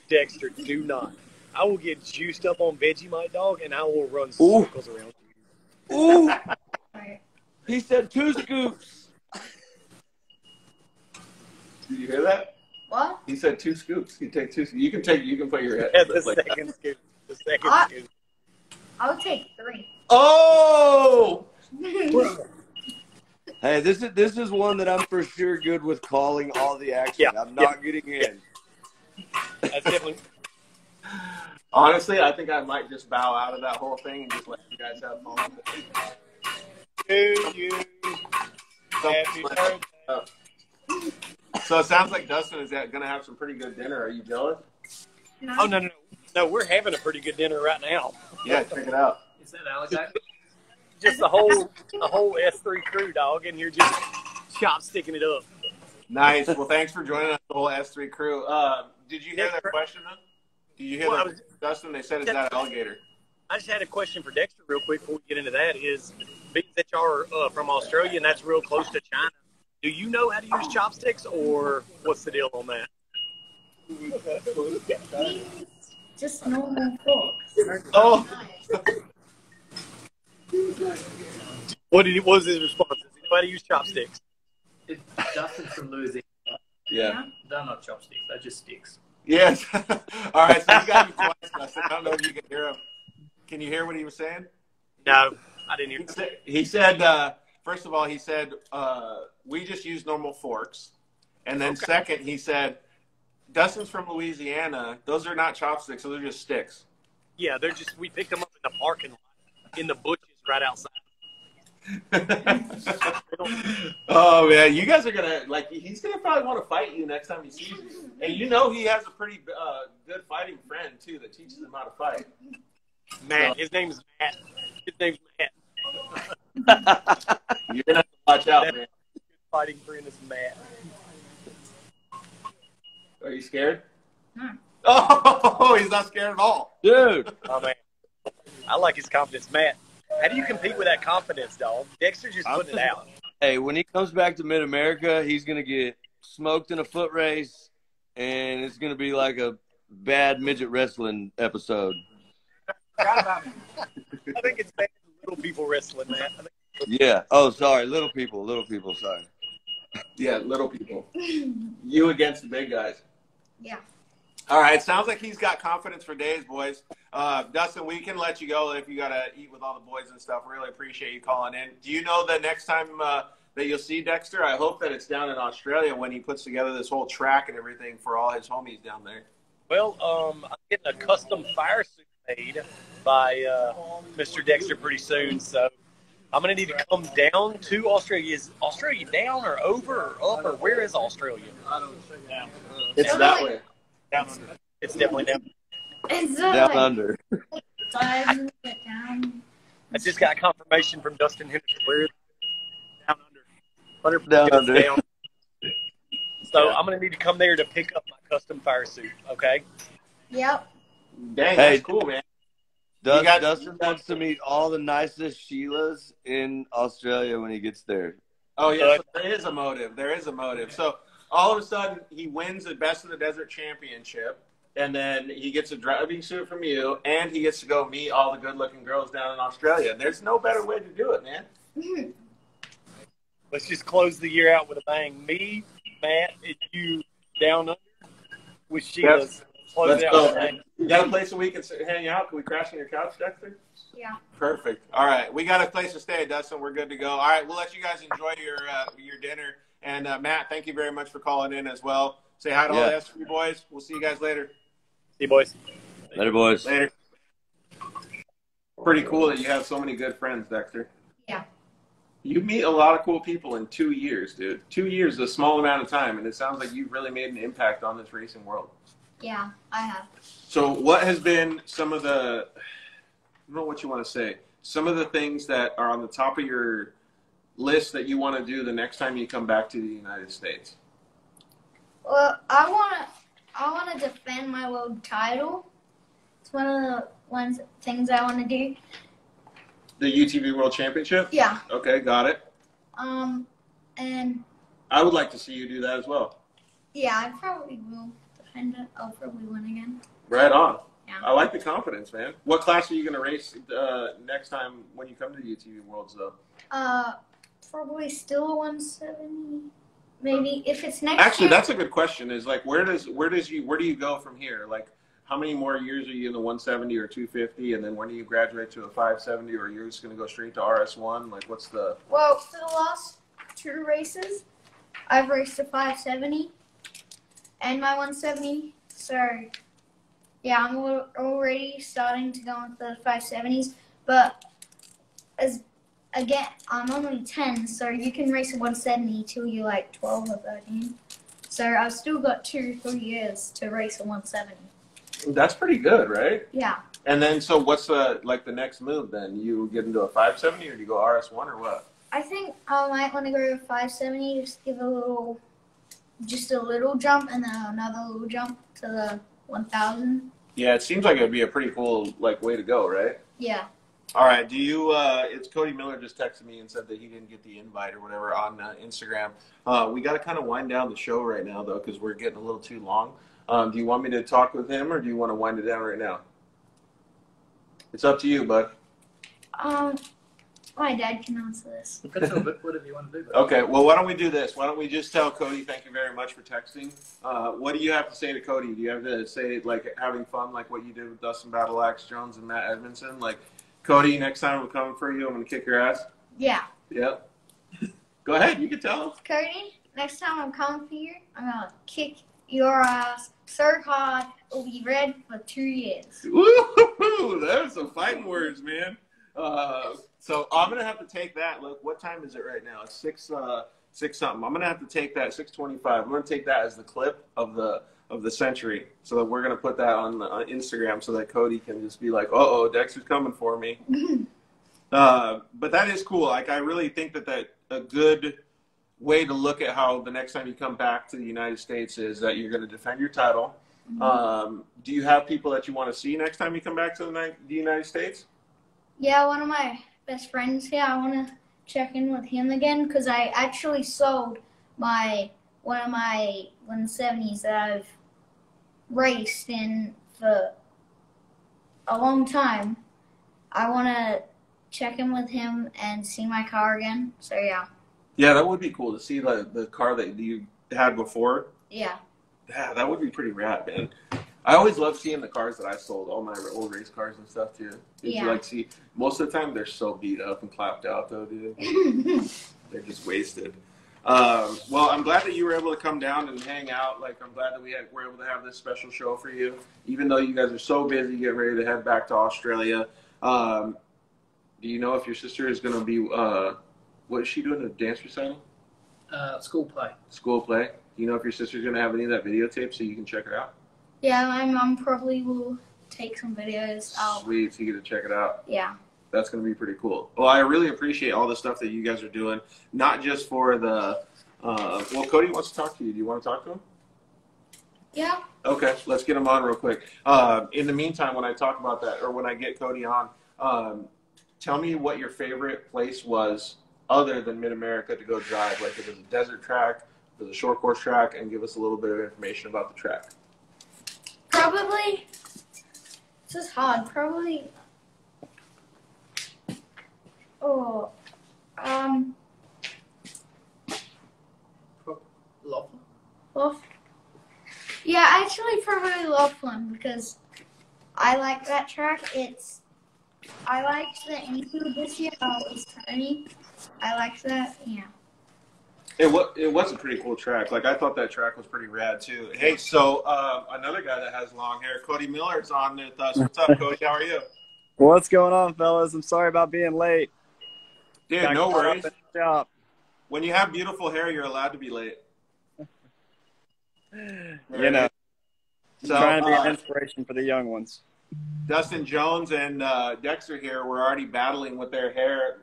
Dexter, do not. I will get juiced up on Vegemite, dog, and I will run circles around you. Ooh, Right. he said 2 scoops. Did you hear that? What? He said 2 scoops. You take 2. You can put your head. At the second scoop. The second scoop. I would take 3. Oh! Hey, this is one that I'm for sure good with calling all the action. Yeah, I'm not getting in. That's definitely. Honestly, I think I might just bow out of that whole thing and just let you guys have fun with it. To you. Happy birthday. So it sounds like Dustin is going to have some pretty good dinner. Are you jealous? Oh, no. No, we're having a pretty good dinner right now. Yeah, check it out. Is that Alexander? Just the whole S3 crew, dog, in here just chopsticking it up. Nice. Well, thanks for joining us, the whole S3 crew. Did you hear that question, though? Did you hear that, Dustin? They said it's not an alligator. I just had a question for Dexter real quick before we get into that. Is being that y'all are from Australia and that's real close to China, Do you know how to use chopsticks, or what's the deal on that? Just normal forks. Oh. What was his response? Does he know how to use chopsticks? Dustin's from Louisiana. Yeah. They're not chopsticks. They're just sticks. Yes. All right, so you got him twice, Dustin. I don't know if you can hear him. Can you hear what he was saying? No, I didn't hear. He said, first of all, he said, we just use normal forks. And then second, he said, Dustin's from Louisiana. Those are not chopsticks. Those are just sticks. Yeah, we picked them up in the parking lot, in the bushes right outside. Oh man, you guys are gonna he's gonna probably want to fight you next time he sees you. And you know he has a pretty good fighting friend too that teaches him how to fight. Matt, his name's Matt. You're gonna have to watch out, man. Fighting friend is Matt. Are you scared? No. Oh, he's not scared at all, Dude. Oh man, I like his confidence, Matt. How do you compete with that confidence, dog? Dexter's just putting it out. Hey, when he comes back to Mid-America, he's going to get smoked in a foot race, and it's going to be like a bad midget wrestling episode. I think it's bad little people wrestling, Matt. Yeah. Oh, sorry. Little people, sorry. Yeah, little people. You against the big guys. Yeah. All right, sounds like he's got confidence for days, boys. Dustin, we can let you go if you got to eat with all the boys and stuff. Really appreciate you calling in. Do you know the next time that you'll see Dexter? I hope that it's down in Australia when he puts together this whole track and everything for all his homies down there. Well, I'm getting a custom fire suit made by Mr. Dexter pretty soon, so I'm going to need to come down to Australia. Is Australia down or over or up, or where is Australia? It's that way. Down under. It's definitely down. It's Down under. down. I just got confirmation from Dustin Henderson. Where is down under? 100% Down under. down. So I'm going to need to come there to pick up my custom fire suit, okay? Yep. Dang, Hey, that's cool, man. Dustin wants to meet all the nicest Sheilas in Australia when he gets there. Oh, yeah, so there is a motive. There is a motive. So all of a sudden, he wins the Best of the Desert Championship, and then he gets a driving suit from you, and he gets to go meet all the good-looking girls down in Australia. There's no better way to do it, man. Let's just close the year out with a bang. Me, Matt, and you down under with Sheila's. Close Let's it out go. with a bang. You got a place where we can hang out? Can we crash on your couch, Dexter? Yeah. Perfect. All right. We got a place to stay, Dustin. We're good to go. All right. We'll let you guys enjoy your dinner. And, Matt, thank you very much for calling in as well. Say hi to all the S3 boys. We'll see you guys later. See you, boys. Later, boys. Later. Pretty cool that you have so many good friends, Dexter. Yeah. You meet a lot of cool people in 2 years, dude. 2 years is a small amount of time, and it sounds like you've really made an impact on this racing world. Yeah, I have. So what has been some of the, I don't know what you want to say, some of the things that are on the top of your list that you want to do the next time you come back to the United States? Well, I want to defend my world title. It's one of the things I want to do. The UTV World Championship? Yeah. Okay, got it. And I would like to see you do that as well. yeah, I probably will defend it. I'll probably win again. Right on. Yeah. I like the confidence, man. What class are you going to race next time when you come to the UTV Worlds, though? Probably still a 170. Maybe if it's next Actually, year. that's a good question. Is like where do you go from here? Like how many more years are you in the 170 or 250, and then when do you graduate to a 570, or you're just going to go straight to RS1? Like what's the? Well, for the last 2 races, I've raced a 570 and my 170. So yeah, I'm already starting to go into the 570s. But again, I'm only 10, so you can race a 170 till you're like 12 or 13. So I've still got 2-3 years to race a 170. That's pretty good, right? Yeah. And then so what's the next move then? You get into a 570 or do you go RS1 or what? I think I might want to go to 570, just give a little jump and then another little jump to the 1000. Yeah, it seems like it'd be a pretty cool way to go, right? Yeah. All right. Do you? It's Cody Miller just texted me and said that he didn't get the invite or whatever on Instagram. We got to kind of wind down the show right now though, because we're getting a little too long. Do you want me to talk with him, or do you want to wind it down right now? It's up to you, bud. My dad can answer this. Whatever you want to do. Okay. Well, why don't we do this? Why don't we just tell Cody thank you very much for texting? What do you have to say to Cody? Do you have to say like having fun, like what you did with Dustin Battleaxe Jones and Matt Edmondson? Like, Cody, next time we're coming for you, I'm gonna kick your ass. Yeah. Yep. Go ahead. You can tell him. Cody, next time I'm coming for you, I'm gonna kick your ass so hard it'll be red for 2 years. Woo! There's some fighting words, man. So I'm gonna have to take that. Look, what time is it right now? It's six something. I'm gonna have to take that 6:25. I'm gonna take that as the clip of the century. So that we're gonna put that on Instagram so that Cody can just be like, "Uh-oh, Dexter's coming for me." But that is cool. Like, I really think that a good way to look at how the next time you come back to the United States is that you're going to defend your title. Mm-hmm. Do you have people that you want to see next time you come back to the United States? Yeah, one of my best friends here. I want to check in with him again because I actually sold one of my 170s that I've raced in for a long time. I want to check in with him and see my car again. So yeah. Yeah, that would be cool to see the car that you had before. Yeah. Yeah, that would be pretty rad, man. I always love seeing the cars that I sold, all my old race cars and stuff too. Did you like see? Most of the time, they're so beat up and clapped out, though, dude. They're just wasted. Well, I'm glad that you were able to come down and hang out. Like, I'm glad that were able to have this special show for you, even though you guys are so busy getting ready to head back to Australia. Do you know if your sister is going to be? What is she doing? A dance recital? School play. School play. Do you know if your sister's going to have any of that videotape so you can check her out? Yeah, my mom probably will take some videos. Sweet, so you get to check it out. Yeah. That's going to be pretty cool. Well, I really appreciate all the stuff that you guys are doing, not just for the well, Cody wants to talk to you. Do you want to talk to him? Yeah. Okay, let's get him on real quick. In the meantime, when I talk about that, or when I get Cody on, tell me what your favorite place was other than Mid-America to go drive. Like, if it was a desert track, if it was a short course track, and give us a little bit of information about the track. Probably, this is hard, probably, Laughlin? Yeah, actually probably Laughlin because I like that track. I liked the infield this year. It was Tony. I liked that, yeah. It was a pretty cool track. Like, I thought that track was pretty rad, too. Hey, so another guy that has long hair, Cody Miller's on with us. What's up, Cody? How are you? What's going on, fellas? I'm sorry about being late. Dude, no worries. When you have beautiful hair, you're allowed to be late. You know, so, trying to be an inspiration for the young ones. Dustin Jones and Dexter here were already battling with their hair.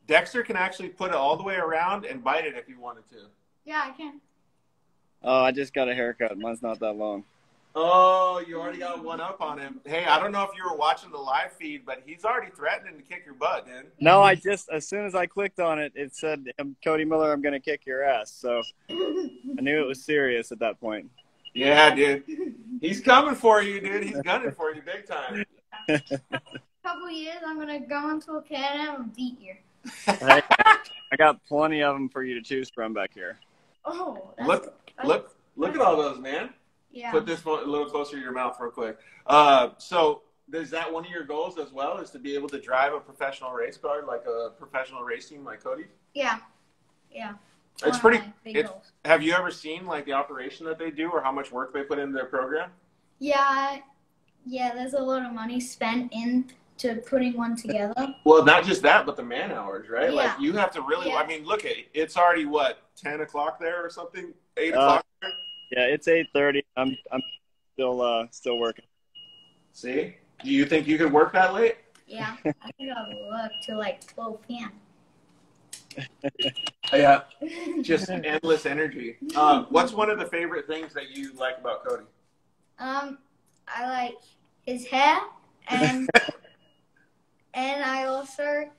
Dexter can actually put it all the way around and bite it if you wanted to. Yeah, I can. Oh, I just got a haircut. Mine's not that long. Oh, you already got one up on him. Hey, I don't know if you were watching the live feed, but he's already threatening to kick your butt, dude. No, as soon as I clicked on it, it said, Cody Miller, I'm going to kick your ass. So I knew it was serious at that point. Yeah, dude. He's coming for you, dude. He's gunning for you big time. A couple years, I'm going to go into Canada and beat you. Hey, I got plenty of them for you to choose from back here. Oh, look at all those, man. Yeah. Put this phone a little closer to your mouth real quick. So is that one of your goals as well, is to be able to drive a professional race car, like a professional race team like Cody? Yeah. Yeah. It's pretty – have you ever seen, like, the operation that they do or how much work they put into their program? Yeah. Yeah, there's a lot of money spent into putting one together. Well, not just that, but the man hours, right? Yeah. Like, you have to really I mean, look, it's already, what, 10 o'clock there or something? 8 o'clock there? Yeah, it's 8:30. I'm still working. See? Do you think you could work that late? Yeah. I think I'll work till like 12 p.m. Yeah. Just endless energy. What's one of the favorite things that you like about Cody? I like his hair and And I also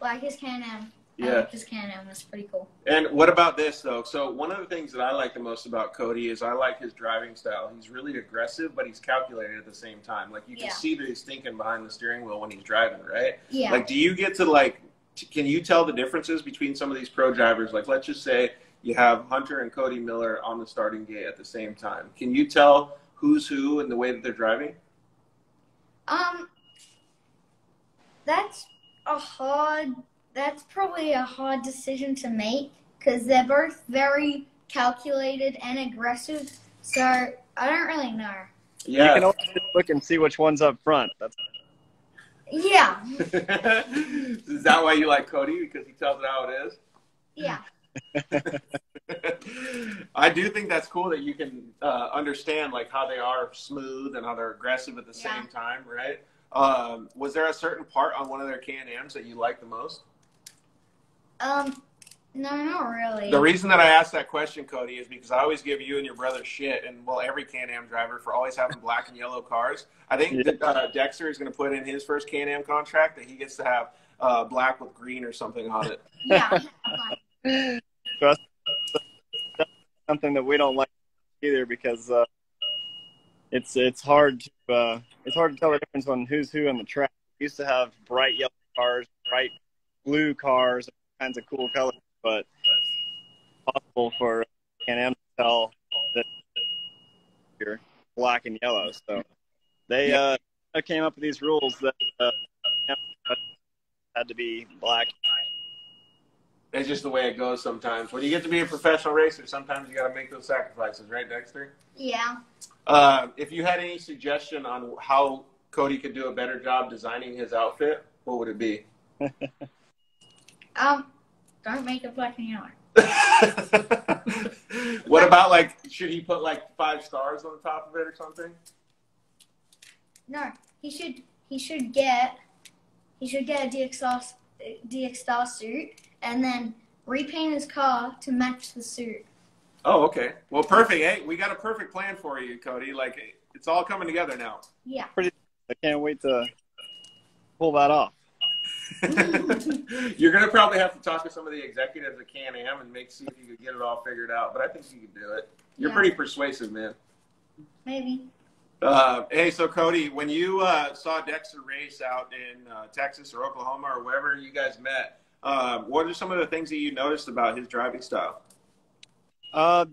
like his Can-Am. Yeah. I like his Can-Am. That's pretty cool. And what about this, though? So one of the things that I like the most about Cody is I like his driving style. He's really aggressive, but he's calculated at the same time. Like, you can see that he's thinking behind the steering wheel when he's driving, right? Yeah. Like, do you get to, like, can you tell the differences between some of these pro drivers? Like, let's just say you have Hunter and Cody Miller on the starting gate at the same time. Can you tell who's who in the way that they're driving? That's probably a hard decision to make because they're both very calculated and aggressive. So I don't really know. Yeah. You can always look and see which one's up front. That's Yeah. Is that why you like Cody? Because he tells it how it is? Yeah. I do think that's cool that you can understand like how they are smooth and how they're aggressive at the same time, right? Was there a certain part on one of their Can-Ams that you liked the most? No, not really. The reason that I asked that question, Cody, is because I always give you and your brother shit, and well, every Can-Am driver for always having black and yellow cars. I think that Dexter is going to put in his first Can-Am contract that he gets to have black with green or something on it. Yeah. That's something that we don't like either because it's hard to tell the difference on who's who on the track. We used to have bright yellow cars, bright blue cars, all kinds of cool colors, but it's possible for Can-Am to tell that you're black and yellow. So they came up with these rules that had to be black. That's just the way it goes sometimes. When you get to be a professional racer, sometimes you got to make those sacrifices, right, Dexter? Yeah. If you had any suggestion on how Cody could do a better job designing his outfit, what would it be? Don't make it black and yellow. What about, like, should he put like 5 stars on the top of it or something? No, he should get a DXR suit and then repaint his car to match the suit. Oh, okay. Well, perfect. Hey, we got a perfect plan for you, Cody. Like, it's all coming together now. Yeah. I can't wait to pull that off. You're going to probably have to talk to some of the executives at Can-Am and see if you could get it all figured out. But I think you can do it. You're pretty persuasive, man. Maybe. Hey, so Cody, when you saw Dexter race out in Texas or Oklahoma or wherever you guys met, what are some of the things that you noticed about his driving style?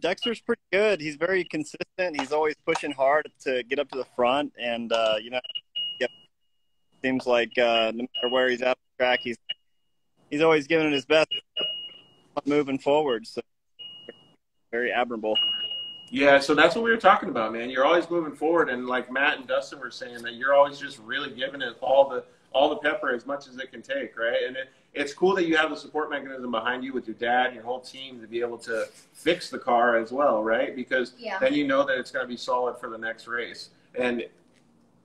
Dexter's pretty good. He's very consistent. He's always pushing hard to get up to the front, and seems like no matter where he's at the track, he's always giving it his best, moving forward. So very admirable. Yeah, so that's what we were talking about, man. You're always moving forward, and like Matt and Dustin were saying, that you're always just really giving it all the pepper as much as it can take, right? And it's cool that you have the support mechanism behind you with your dad and your whole team to be able to fix the car as well, right? Because then you know that it's going to be solid for the next race. And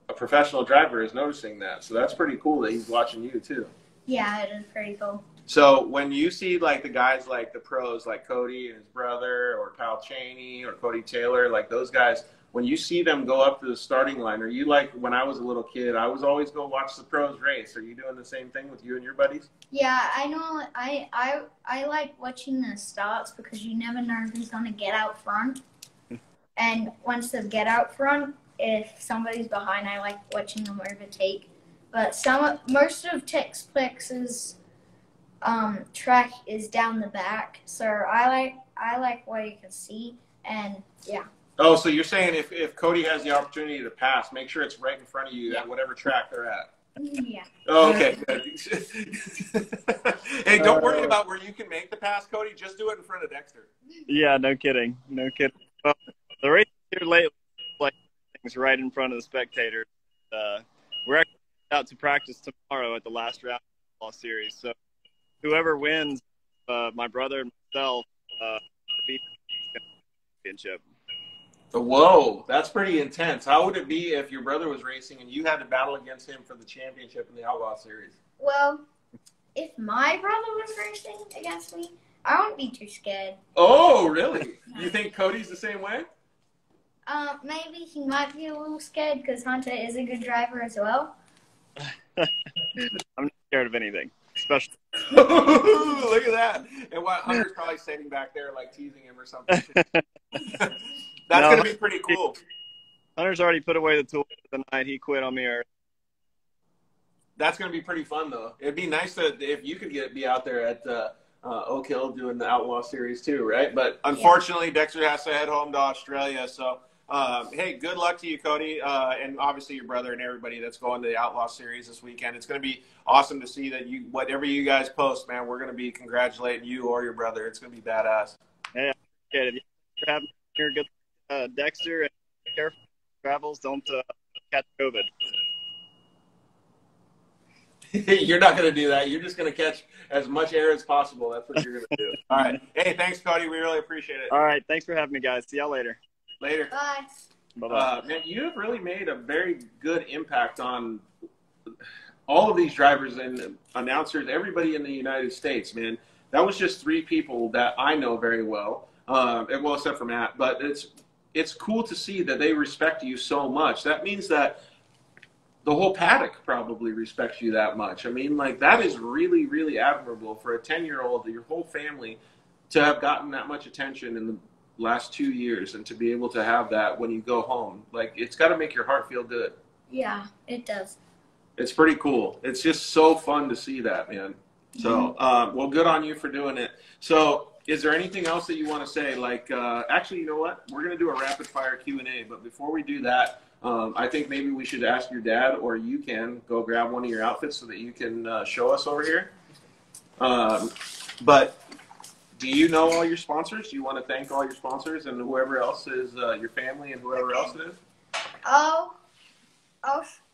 a professional driver is noticing that, so that's pretty cool that he's watching you too. Yeah, it is pretty cool. So when you see like the guys like the pros like Cody and his brother or Kyle Chaney or Cody Taylor, like those guys, when you see them go up to the starting line, are you like when I was a little kid, I was always go watch the pros race. Are you doing the same thing with you and your buddies? Yeah, I know. I like watching the starts because you never know who's going to get out front. And once they get out front, if somebody's behind, I like watching them overtake. But most of Texplex's track is down the back, so I like what you can see, and yeah. Oh, so you're saying if Cody has the opportunity to pass, make sure it's right in front of you at whatever track they're at. Yeah. Oh, okay. Hey, don't worry about where you can make the pass, Cody. Just do it in front of Dexter. Yeah, no kidding. No kidding. Well, the race here lately, like things right in front of the spectators. We're actually out to practice tomorrow at the last round of the series. So whoever wins, my brother and myself, beat the championship. Whoa, that's pretty intense. How would it be if your brother was racing and you had to battle against him for the championship in the Outlaw Series? Well, if my brother was racing against me, I wouldn't be too scared. Oh, really? You think Cody's the same way? Maybe he might be a little scared because Hunter is a good driver as well. I'm not scared of anything, especially. Look at that. And what Hunter's probably sitting back there like teasing him or something. That's going to be pretty cool. Hunter's already put away the tools for the night. He quit on me early. That's going to be pretty fun, though. It'd be nice if you could be out there at Oak Hill doing the Outlaw Series too, right? But unfortunately, Dexter has to head home to Australia. So, hey, good luck to you, Cody, and obviously your brother and everybody that's going to the Outlaw Series this weekend. It's going to be awesome to see that whatever you guys post, man, we're going to be congratulating you or your brother. It's going to be badass. Hey, I appreciate it. Thanks for having me here. Good, Dexter, and careful travels. Don't catch COVID. You're not going to do that. You're just going to catch as much air as possible. That's what you're going to do. All right. Hey, thanks, Cody. We really appreciate it. All right. Thanks for having me, guys. See y'all later. Later. Bye. Bye-bye. Man, you have really made a very good impact on all of these drivers and announcers, everybody in the United States, man. That was just 3 people that I know very well, well, except for Matt. But it's cool to see that they respect you so much. That means that the whole paddock probably respects you that much. I mean, like, that is really, really admirable for a 10-year-old, your whole family, to have gotten that much attention in the last 2 years and to be able to have that when you go home. Like, it's got to make your heart feel good. Yeah, it does. It's pretty cool. It's just so fun to see that, man. So, well, good on you for doing it. So, is there anything else that you want to say? Like, actually, you know what? We're going to do a rapid-fire Q&A, but before we do that, I think maybe we should ask your dad, or you can go grab one of your outfits so that you can show us over here. But do you know all your sponsors? Do you want to thank all your sponsors and whoever else is your family and whoever else it is? I'd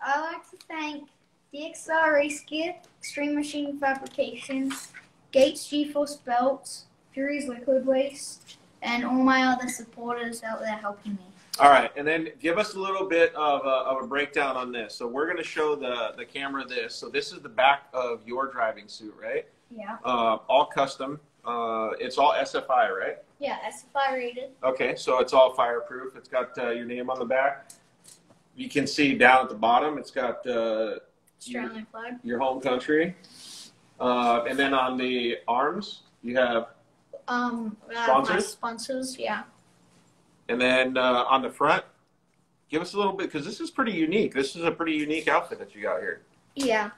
like to thank DXR Race Gear, Extreme Machine Fabrications, Gates G-Force Belts, Fury's Liquid Waste, and all my other supporters out there helping me. All right, and then give us a little bit of a breakdown on this. So we're going to show the camera this. So this is the back of your driving suit, right? Yeah. All custom. It's all SFI, right? Yeah, SFI rated. Okay, so it's all fireproof. It's got your name on the back. You can see down at the bottom, it's got Australian flag. Your home country. And then on the arms, you have sponsors? My sponsors, yeah. And then on the front, give us a little bit, because this is pretty unique. This is a pretty unique outfit that you got here. Yeah.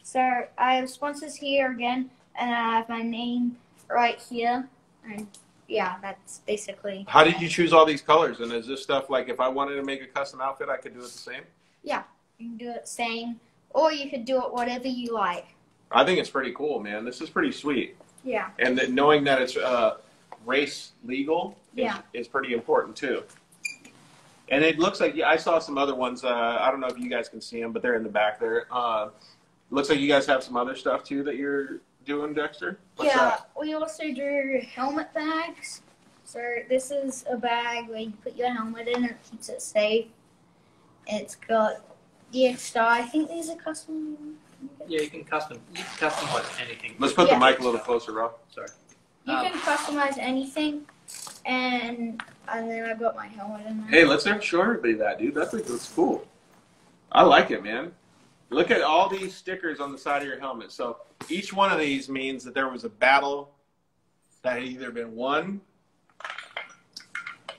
So I have sponsors here again, and I have my name right here. And yeah, that's basically. How did you choose all these colors? And is this stuff like, if I wanted to make a custom outfit, I could do it the same? Yeah, you can do it same, or you could do it whatever you like. I think it's pretty cool, man. This is pretty sweet. Yeah. And that knowing that it's race legal is pretty important too. And it looks like, I saw some other ones. I don't know if you guys can see them, but they're in the back there. Looks like you guys have some other stuff too that you're doing, Dexter. What's that? We also do helmet bags. So this is a bag where you put your helmet in and it keeps it safe. It's got DXR. I think these are custom. Yeah, you can customize anything. Let's put the mic a little closer, Rob. Sorry. You can customize anything, and then I got my helmet in there. Hey, let's show everybody that, dude. That thing looks cool. I like it, man. Look at all these stickers on the side of your helmet. So each one of these means that there was a battle that had either been won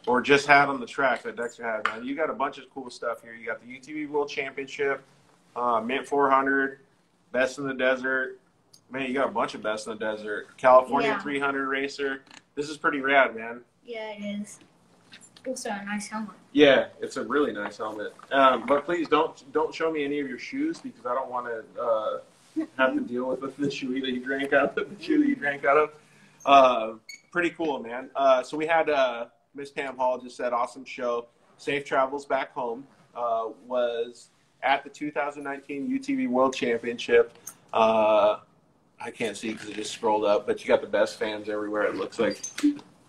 or just had on the track that Dexter had. Man, you got a bunch of cool stuff here. You got the UTV World Championship, Mint 400, Best in the Desert. Man, you got a bunch of Best in the Desert. California 300 Racer. This is pretty rad, man. Yeah, it is. Also a nice helmet. Yeah, it's a really nice helmet. But please don't show me any of your shoes, because I don't want to have to deal with the shoe that you drank out of. The shoe that you drank out of. Pretty cool, man. So we had Miss Pam Hall just said, awesome show. Safe travels back home. Was at the 2019 UTV World Championship. I can't see because it just scrolled up, but you got the best fans everywhere, it looks like.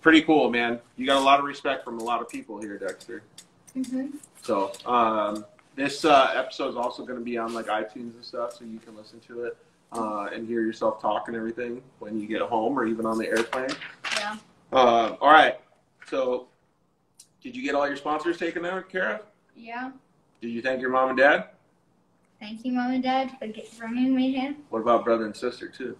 Pretty cool, man. You got a lot of respect from a lot of people here, Dexter. Mm-hmm. So this episode is also going to be on like iTunes and stuff, so you can listen to it and hear yourself talk and everything when you get home or even on the airplane. Yeah. All right. So did you get all your sponsors taken care of? Yeah. Did you thank your mom and dad? Thank you, Mom and Dad, for bringing me here. What about brother and sister too?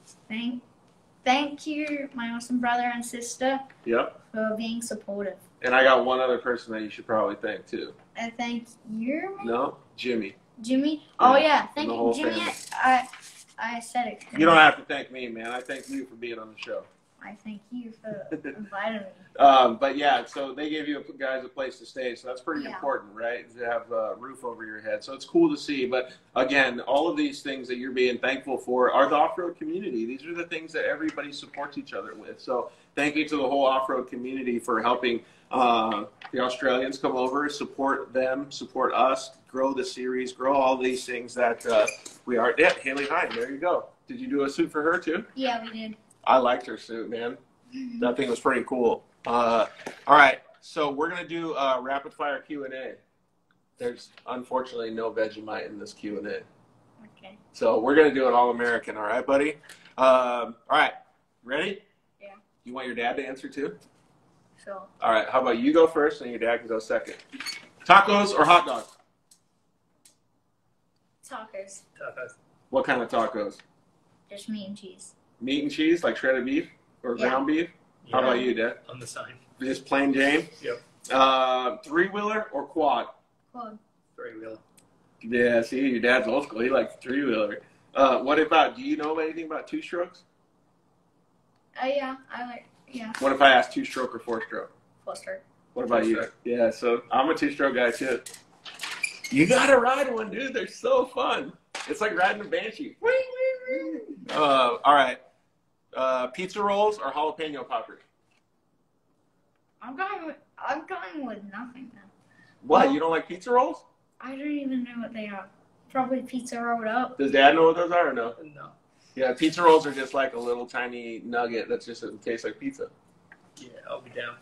Thank you, my awesome brother and sister, Yep. for being supportive. And I got one other person that you should probably thank too. I thank you, No, Jimmy. Jimmy. Oh yeah, thank the you, whole Jimmy. family. I said it. You don't have to thank me, man. I thank you for being on the show. I thank you for inviting me. But yeah, so they gave you guys a place to stay, so that's pretty Yeah. important, right? To have a roof over your head. So it's cool to see. But again, all of these things that you're being thankful for are the off-road community. These are the things that everybody supports each other with. So thank you to the whole off-road community for helping the Australians come over, support them, support us, grow the series, grow all these things that we are. Yeah, Haley Hine, there you go. Did you do a suit for her too? Yeah, we did. I liked her suit, man. That thing was pretty cool. All right, so we're gonna do rapid fire Q&A. There's unfortunately no Vegemite in this Q&A, Okay. so we're gonna do it all American. All right, buddy. All right, ready? Yeah. You want your dad to answer too? So All right. How about you go first, and your dad can go second. Tacos or hot dogs? tacos, Tacos. What kind of tacos? just meat and cheese. Meat and cheese, like shredded beef or Yeah. ground beef? How about you, Dad? I'm the same. Just plain Jane? Yep. Three-wheeler or quad? Quad. Three-wheeler. Yeah, see, your dad's old school. He likes three-wheeler. What about, do you know anything about two-strokes? Yeah, I like. Yeah, What if I ask two-stroke or four-stroke? Foster. What about you? Yeah, so I'm a two-stroke guy, too. You gotta ride one, dude. They're so fun. It's like riding a Banshee. All right. Pizza rolls or jalapeno poppers? I'm going with nothing now. What? Well- You don't like pizza rolls? I don't even know what they are. Probably pizza rolled up. Does Dad know what those are or no? No. Yeah, pizza rolls are just like a little tiny nugget that just doesn't taste like pizza. Yeah, I'll be down.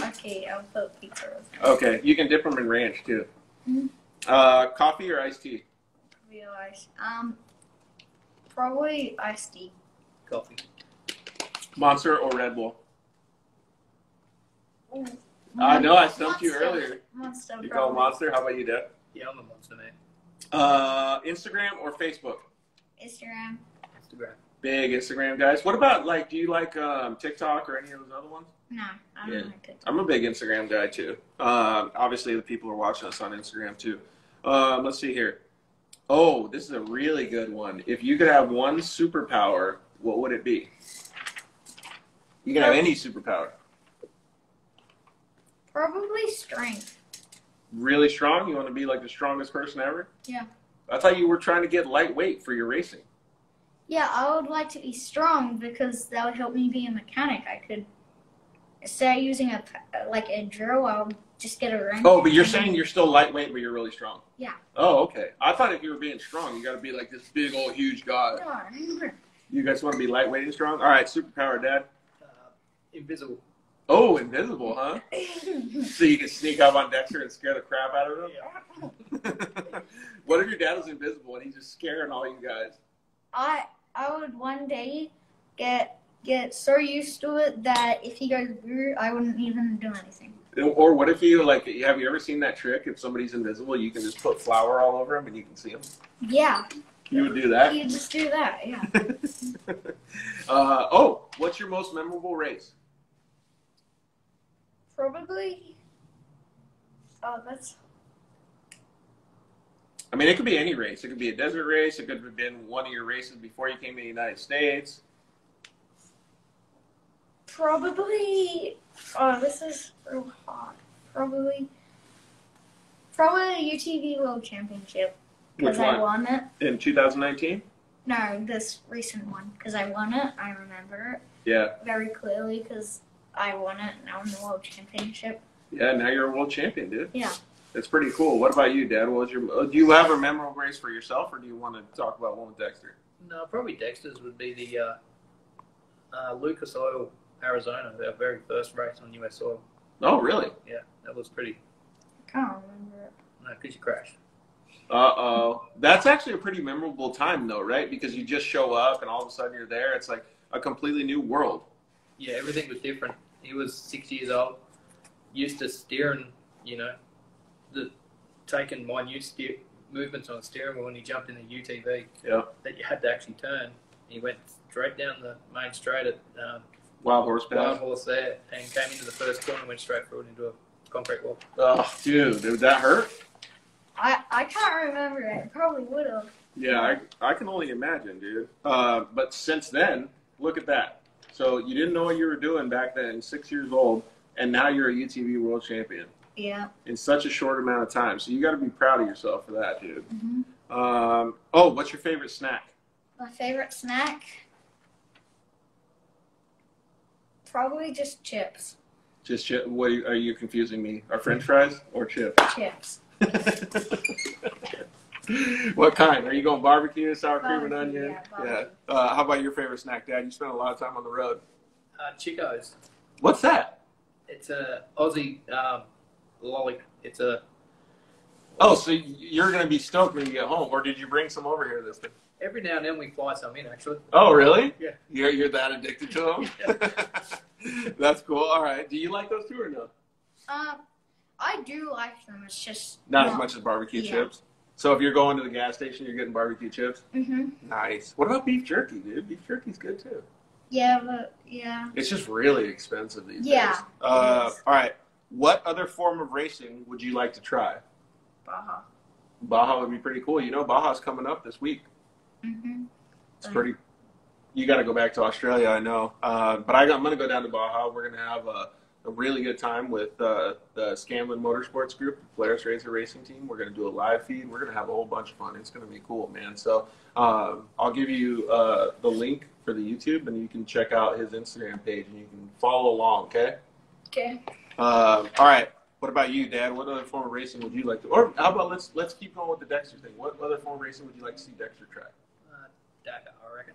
Okay, I'll put pizza rolls. Okay, you can dip them in ranch too. Mhm. Coffee or iced tea? Real ice. Probably iced tea. Coffee. Monster or Red Bull? Ooh. I know I stumped you Monster. earlier. Monster. You call it Monster? How about you, Dad? Yeah, I'm a monster man. Instagram or Facebook? Instagram. Instagram. Big Instagram guys. What about like? Do you like TikTok or any of those other ones? No, I don't Yeah. like it. I'm a big Instagram guy too. Obviously, the people are watching us on Instagram too. Let's see here. Oh, this is a really good one. If you could have one superpower, what would it be? You can have any superpower. Probably strength. Really strong? You want to be like the strongest person ever? Yeah. I thought you were trying to get lightweight for your racing. Yeah, I would like to be strong because that would help me be a mechanic. I could, instead of using a drill, I'll just get a wrench. Oh, but you're saying you're still lightweight, but you're really strong. Yeah. Oh, okay. I thought if you were being strong, you got to be like this big old huge guy. No, You guys want to be lightweight and strong? All right, superpower, Dad. Invisible. Oh, invisible, huh? So you can sneak up on Dexter and scare the crap out of him? What if your dad was invisible and he's just scaring all you guys? I would one day get so used to it that if he goes through, I wouldn't even do anything. Or what if you, like, have you ever seen that trick? If somebody's invisible, you can just put flour all over them and you can see them? Yeah. You would do that? You just do that, yeah. What's your most memorable race? Probably. Oh, that's. I mean, it could be any race. It could be a desert race. It could have been one of your races before you came to the United States. Probably. Oh, this is real hard. Probably the UTV World Championship. Which Because I one? won it. In 2019? No, this recent one. Because I won it. I remember it Yeah. very clearly because I won it and I won the World Championship. Yeah, now you're a world champion, dude. Yeah. That's pretty cool. What about you, Dad? What was your? Do you have a memorable race for yourself, or do you want to talk about one with Dexter? No, probably Dexter's would be the Lucas Oil, Arizona, their very first race on US soil. Oh, really? Yeah, that was pretty. I can't remember it. No, because you crashed. Uh-oh. That's actually a pretty memorable time, though, right? Because you just show up, and all of a sudden you're there. It's like a completely new world. Yeah, everything was different. He was 6 years old, used to steering, taking minute movements on the steering wheel when he jumped in the UTV. Yeah. That you had to actually turn. He went straight down the main straight at Wild Horse Wild Pass. Horse there and came into the first corner and went straight through it into a concrete wall. Oh, dude, did that hurt? I can't remember it. It probably would have. Yeah, I can only imagine, dude. But since then, look at that. So you didn't know what you were doing back then, 6 years old, and now you're a UTV world champion Yeah. in such a short amount of time. So you got to be proud of yourself for that, dude. Mm-hmm. What's your favorite snack? My favorite snack? Probably just chips. Just chip. What are you confusing me? Are French fries or chips? Chips. What kind? Are you going barbecue, sour cream, and Barbecue, onion? yeah, barbecue. How about your favorite snack, Dad? You spend a lot of time on the road. Chico's. What's that? It's a Aussie lolly. It's a. Oh, so you're going to be stoked when you get home, or did you bring some over here this time? Every now and then we fly some in, actually. Oh, really? Yeah. You're that addicted to them? That's cool. All right. Do you like those too or no? I do like them. It's just Not as much as barbecue Yeah. chips. So if you're going to the gas station, you're getting barbecue chips? Mhm. Nice. What about beef jerky, dude? Beef jerky's good too. Yeah, but yeah. It's just really expensive these Yeah, days. it is. All right. What other form of racing would you like to try? Baja. Baja would be pretty cool. You know, Baja's coming up this week. Mhm. It's pretty. You got to go back to Australia, I know. But I'm going to go down to Baja. We're going to have a really good time with the Scanlon Motorsports Group, the Polaris Racer Racing Team. We're going to do a live feed. We're going to have a whole bunch of fun. It's going to be cool, man. So I'll give you the link for the YouTube, and you can check out his Instagram page, and you can follow along, okay? Okay. All right. What about you, Dad? What other form of racing would you like to? Or how about let's keep going with the Dexter thing. What other form of racing would you like to see Dexter try? Dakar, I reckon.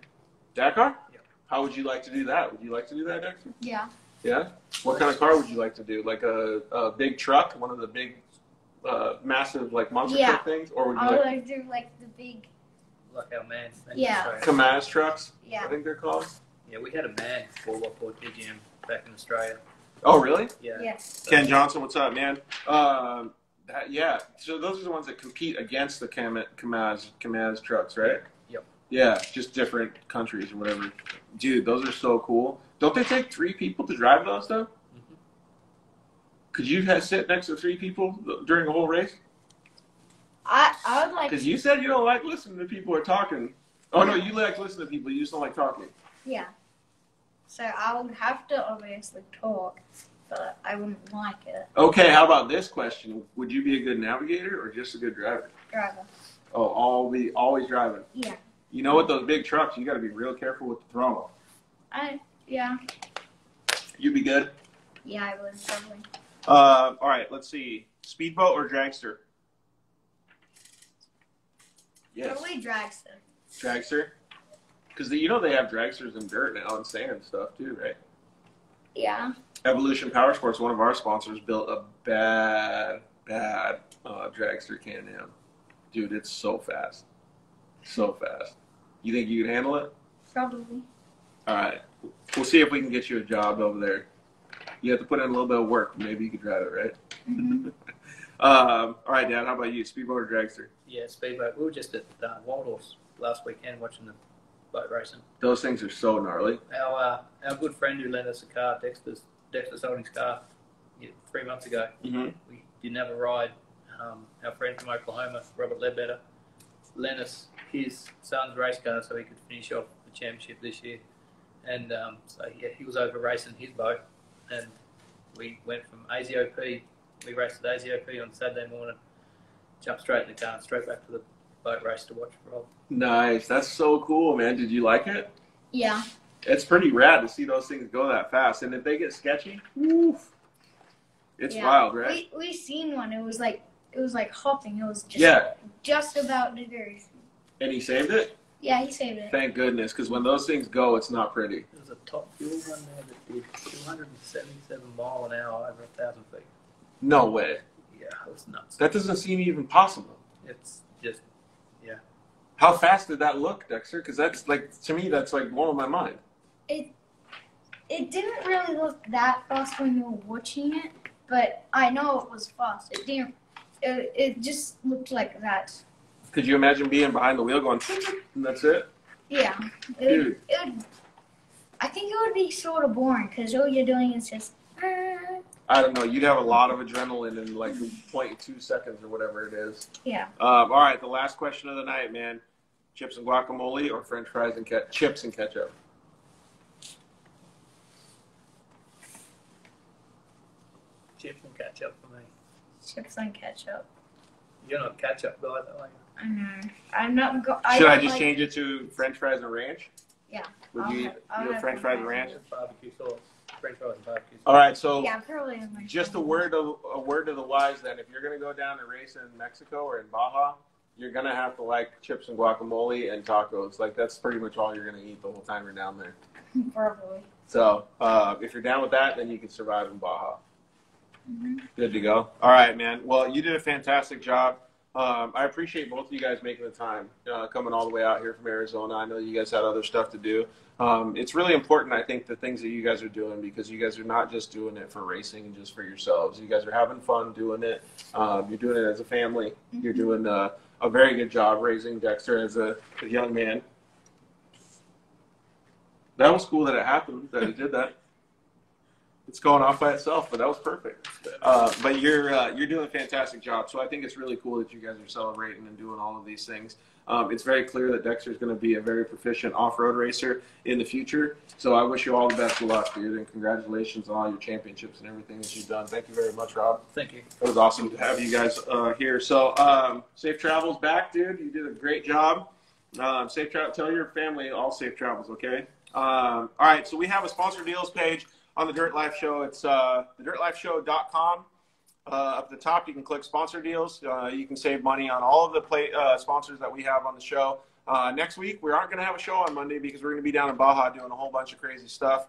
Dakar? Yep. How would you like to do that? Would you like to do that, Dexter? Yeah. Yeah? What kind of car would you like to do? Like a big truck? One of the big, massive, like, monster Yeah. truck things? Or would you I would like like to do like the big. Like our man. Yeah. Kamaz trucks? Yeah. I think they're called. Yeah, we had a man for TGM back in Australia. Oh, really? Yeah. Yes. Ken Johnson, what's up, man? Yeah. So those are the ones that compete against the Kamaz trucks, right? Yep. Yeah, just different countries or whatever. Dude, those are so cool. Don't they take 3 people to drive those, though? Mhm. Could you sit next to 3 people during a whole race? I would like. Because you said you don't like listening to people are talking. Oh, no, you like listening to people. You just don't like talking. Yeah. So I would have to obviously talk, but I wouldn't like it. Okay, how about this question? Would you be a good navigator or just a good driver? Driver. Oh, always driving. Yeah. You know, with those big trucks, you got to be real careful with the throttle. Yeah. You'd be good. Yeah, I would probably. All right, let's see. Speedboat or dragster? Yes, Probably dragster. dragster. Because you know they have dragsters in dirt now and sand and stuff too, right? Yeah. Evolution Power Sports, one of our sponsors, built a bad dragster Can-Am. Dude, it's so fast. So fast. You think you can handle it? Probably. All right. We'll see if we can get you a job over there. You have to put in a little bit of work. Maybe you could drive it, right? Mm-hmm. All right, Dad. How about you? Speedboat or dragster? Yeah, speedboat. We were just at Wild Horse last weekend watching the boat racing. Those things are so gnarly. Our good friend who lent us a car, Dexter sold his car 3 months ago. Mm-hmm. We didn't have a ride. Our friend from Oklahoma, Robert Ledbetter, lent us his son's race car so he could finish off the championship this year. And so yeah, he was over racing his boat, and we went from AZOP. We raced at AZOP on Saturday morning, jumped straight in the car and straight back to the boat race to watch Rob. Nice. That's so cool, man. Did you like it? Yeah. It's pretty rad to see those things go that fast. And if they get sketchy, woof, it's wild, right? We seen one. It was like hopping. It was just about to go. And he saved it? Yeah, he saved it. Thank goodness, because when those things go, it's not pretty. There was a top fuel one there that did 277 mile an hour over 1,000 feet. No way. Yeah, it was nuts. That doesn't seem even possible. It's just, yeah. How fast did that look, Dexter? Because that's to me, that's blowing my mind. It didn't really look that fast when you were watching it, but I know it was fast. It didn't. It just looked like that. Could you imagine being behind the wheel going, and that's it? Yeah. Dude. I think it would be sort of boring because all you're doing is just. I don't know. You'd have a lot of adrenaline in like 0.2 seconds or whatever it is. Yeah. All right, the last question of the night, man. Chips and guacamole or French fries and chips and ketchup? Chips and ketchup for me. Chips and ketchup. You're not a ketchup guy, though, are you? I know. I'm not. Should I just change it to French fries and ranch? Yeah. Would you eat French fries and ranch? Barbecue sauce. French fries and barbecue sauce. All right, so Yeah, probably. just a word to the wise. Then, if you're gonna go down and race in Mexico or in Baja, you're gonna have to like chips and guacamole and tacos. Like that's pretty much all you're gonna eat the whole time you're down there. Probably. So if you're down with that, then you can survive in Baja. Mm-hmm. Good to go. All right, man. Well, you did a fantastic job. I appreciate both of you guys making the time, coming all the way out here from Arizona. I know you guys had other stuff to do. It's really important, I think, the things that you guys are doing because you guys are not just doing it for racing and just for yourselves. You guys are having fun doing it. You're doing it as a family. Mm-hmm. You're doing a very good job raising Dexter as a young man. That was cool that it happened, that it did that. It's going off by itself, but that was perfect. But you're doing a fantastic job. So I think it's really cool that you guys are celebrating and doing all of these things. It's very clear that Dexter is going to be a very proficient off-road racer in the future. So I wish you all the best of luck, dude, and congratulations on all your championships and everything that you've done. Thank you very much, Rob. Thank you. It was awesome to have you guys here. So safe travels back, dude. You did a great job. Safe travel. Tell your family all safe travels, okay? All right, so we have a sponsor deals page on the Dirt Life Show. It's thedirtlifeshow.com. Up at the top, you can click sponsor deals. You can save money on all of the sponsors that we have on the show. Next week, we aren't going to have a show on Monday because we're going to be down in Baja doing a whole bunch of crazy stuff.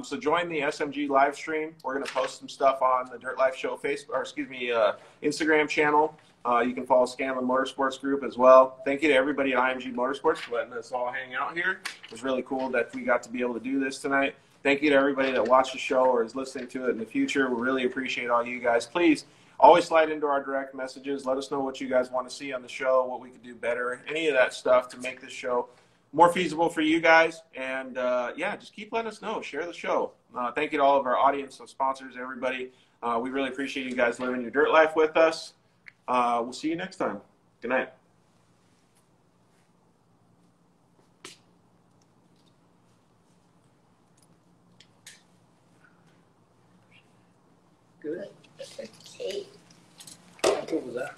So join the SMG live stream. We're going to post some stuff on the Dirt Life Show Instagram channel. You can follow Scanlon Motorsports Group as well. Thank you to everybody at IMG Motorsports for letting us all hang out here. It was really cool that we got to be able to do this tonight. Thank you to everybody that watched the show or is listening to it in the future. We really appreciate all you guys. Please always slide into our direct messages. Let us know what you guys want to see on the show, what we could do better, any of that stuff to make this show more feasible for you guys. And, yeah, just keep letting us know. Share the show. Thank you to all of our audience, so sponsors, everybody. We really appreciate you guys living your dirt life with us. We'll see you next time. Good night. Good. Okay. What was that?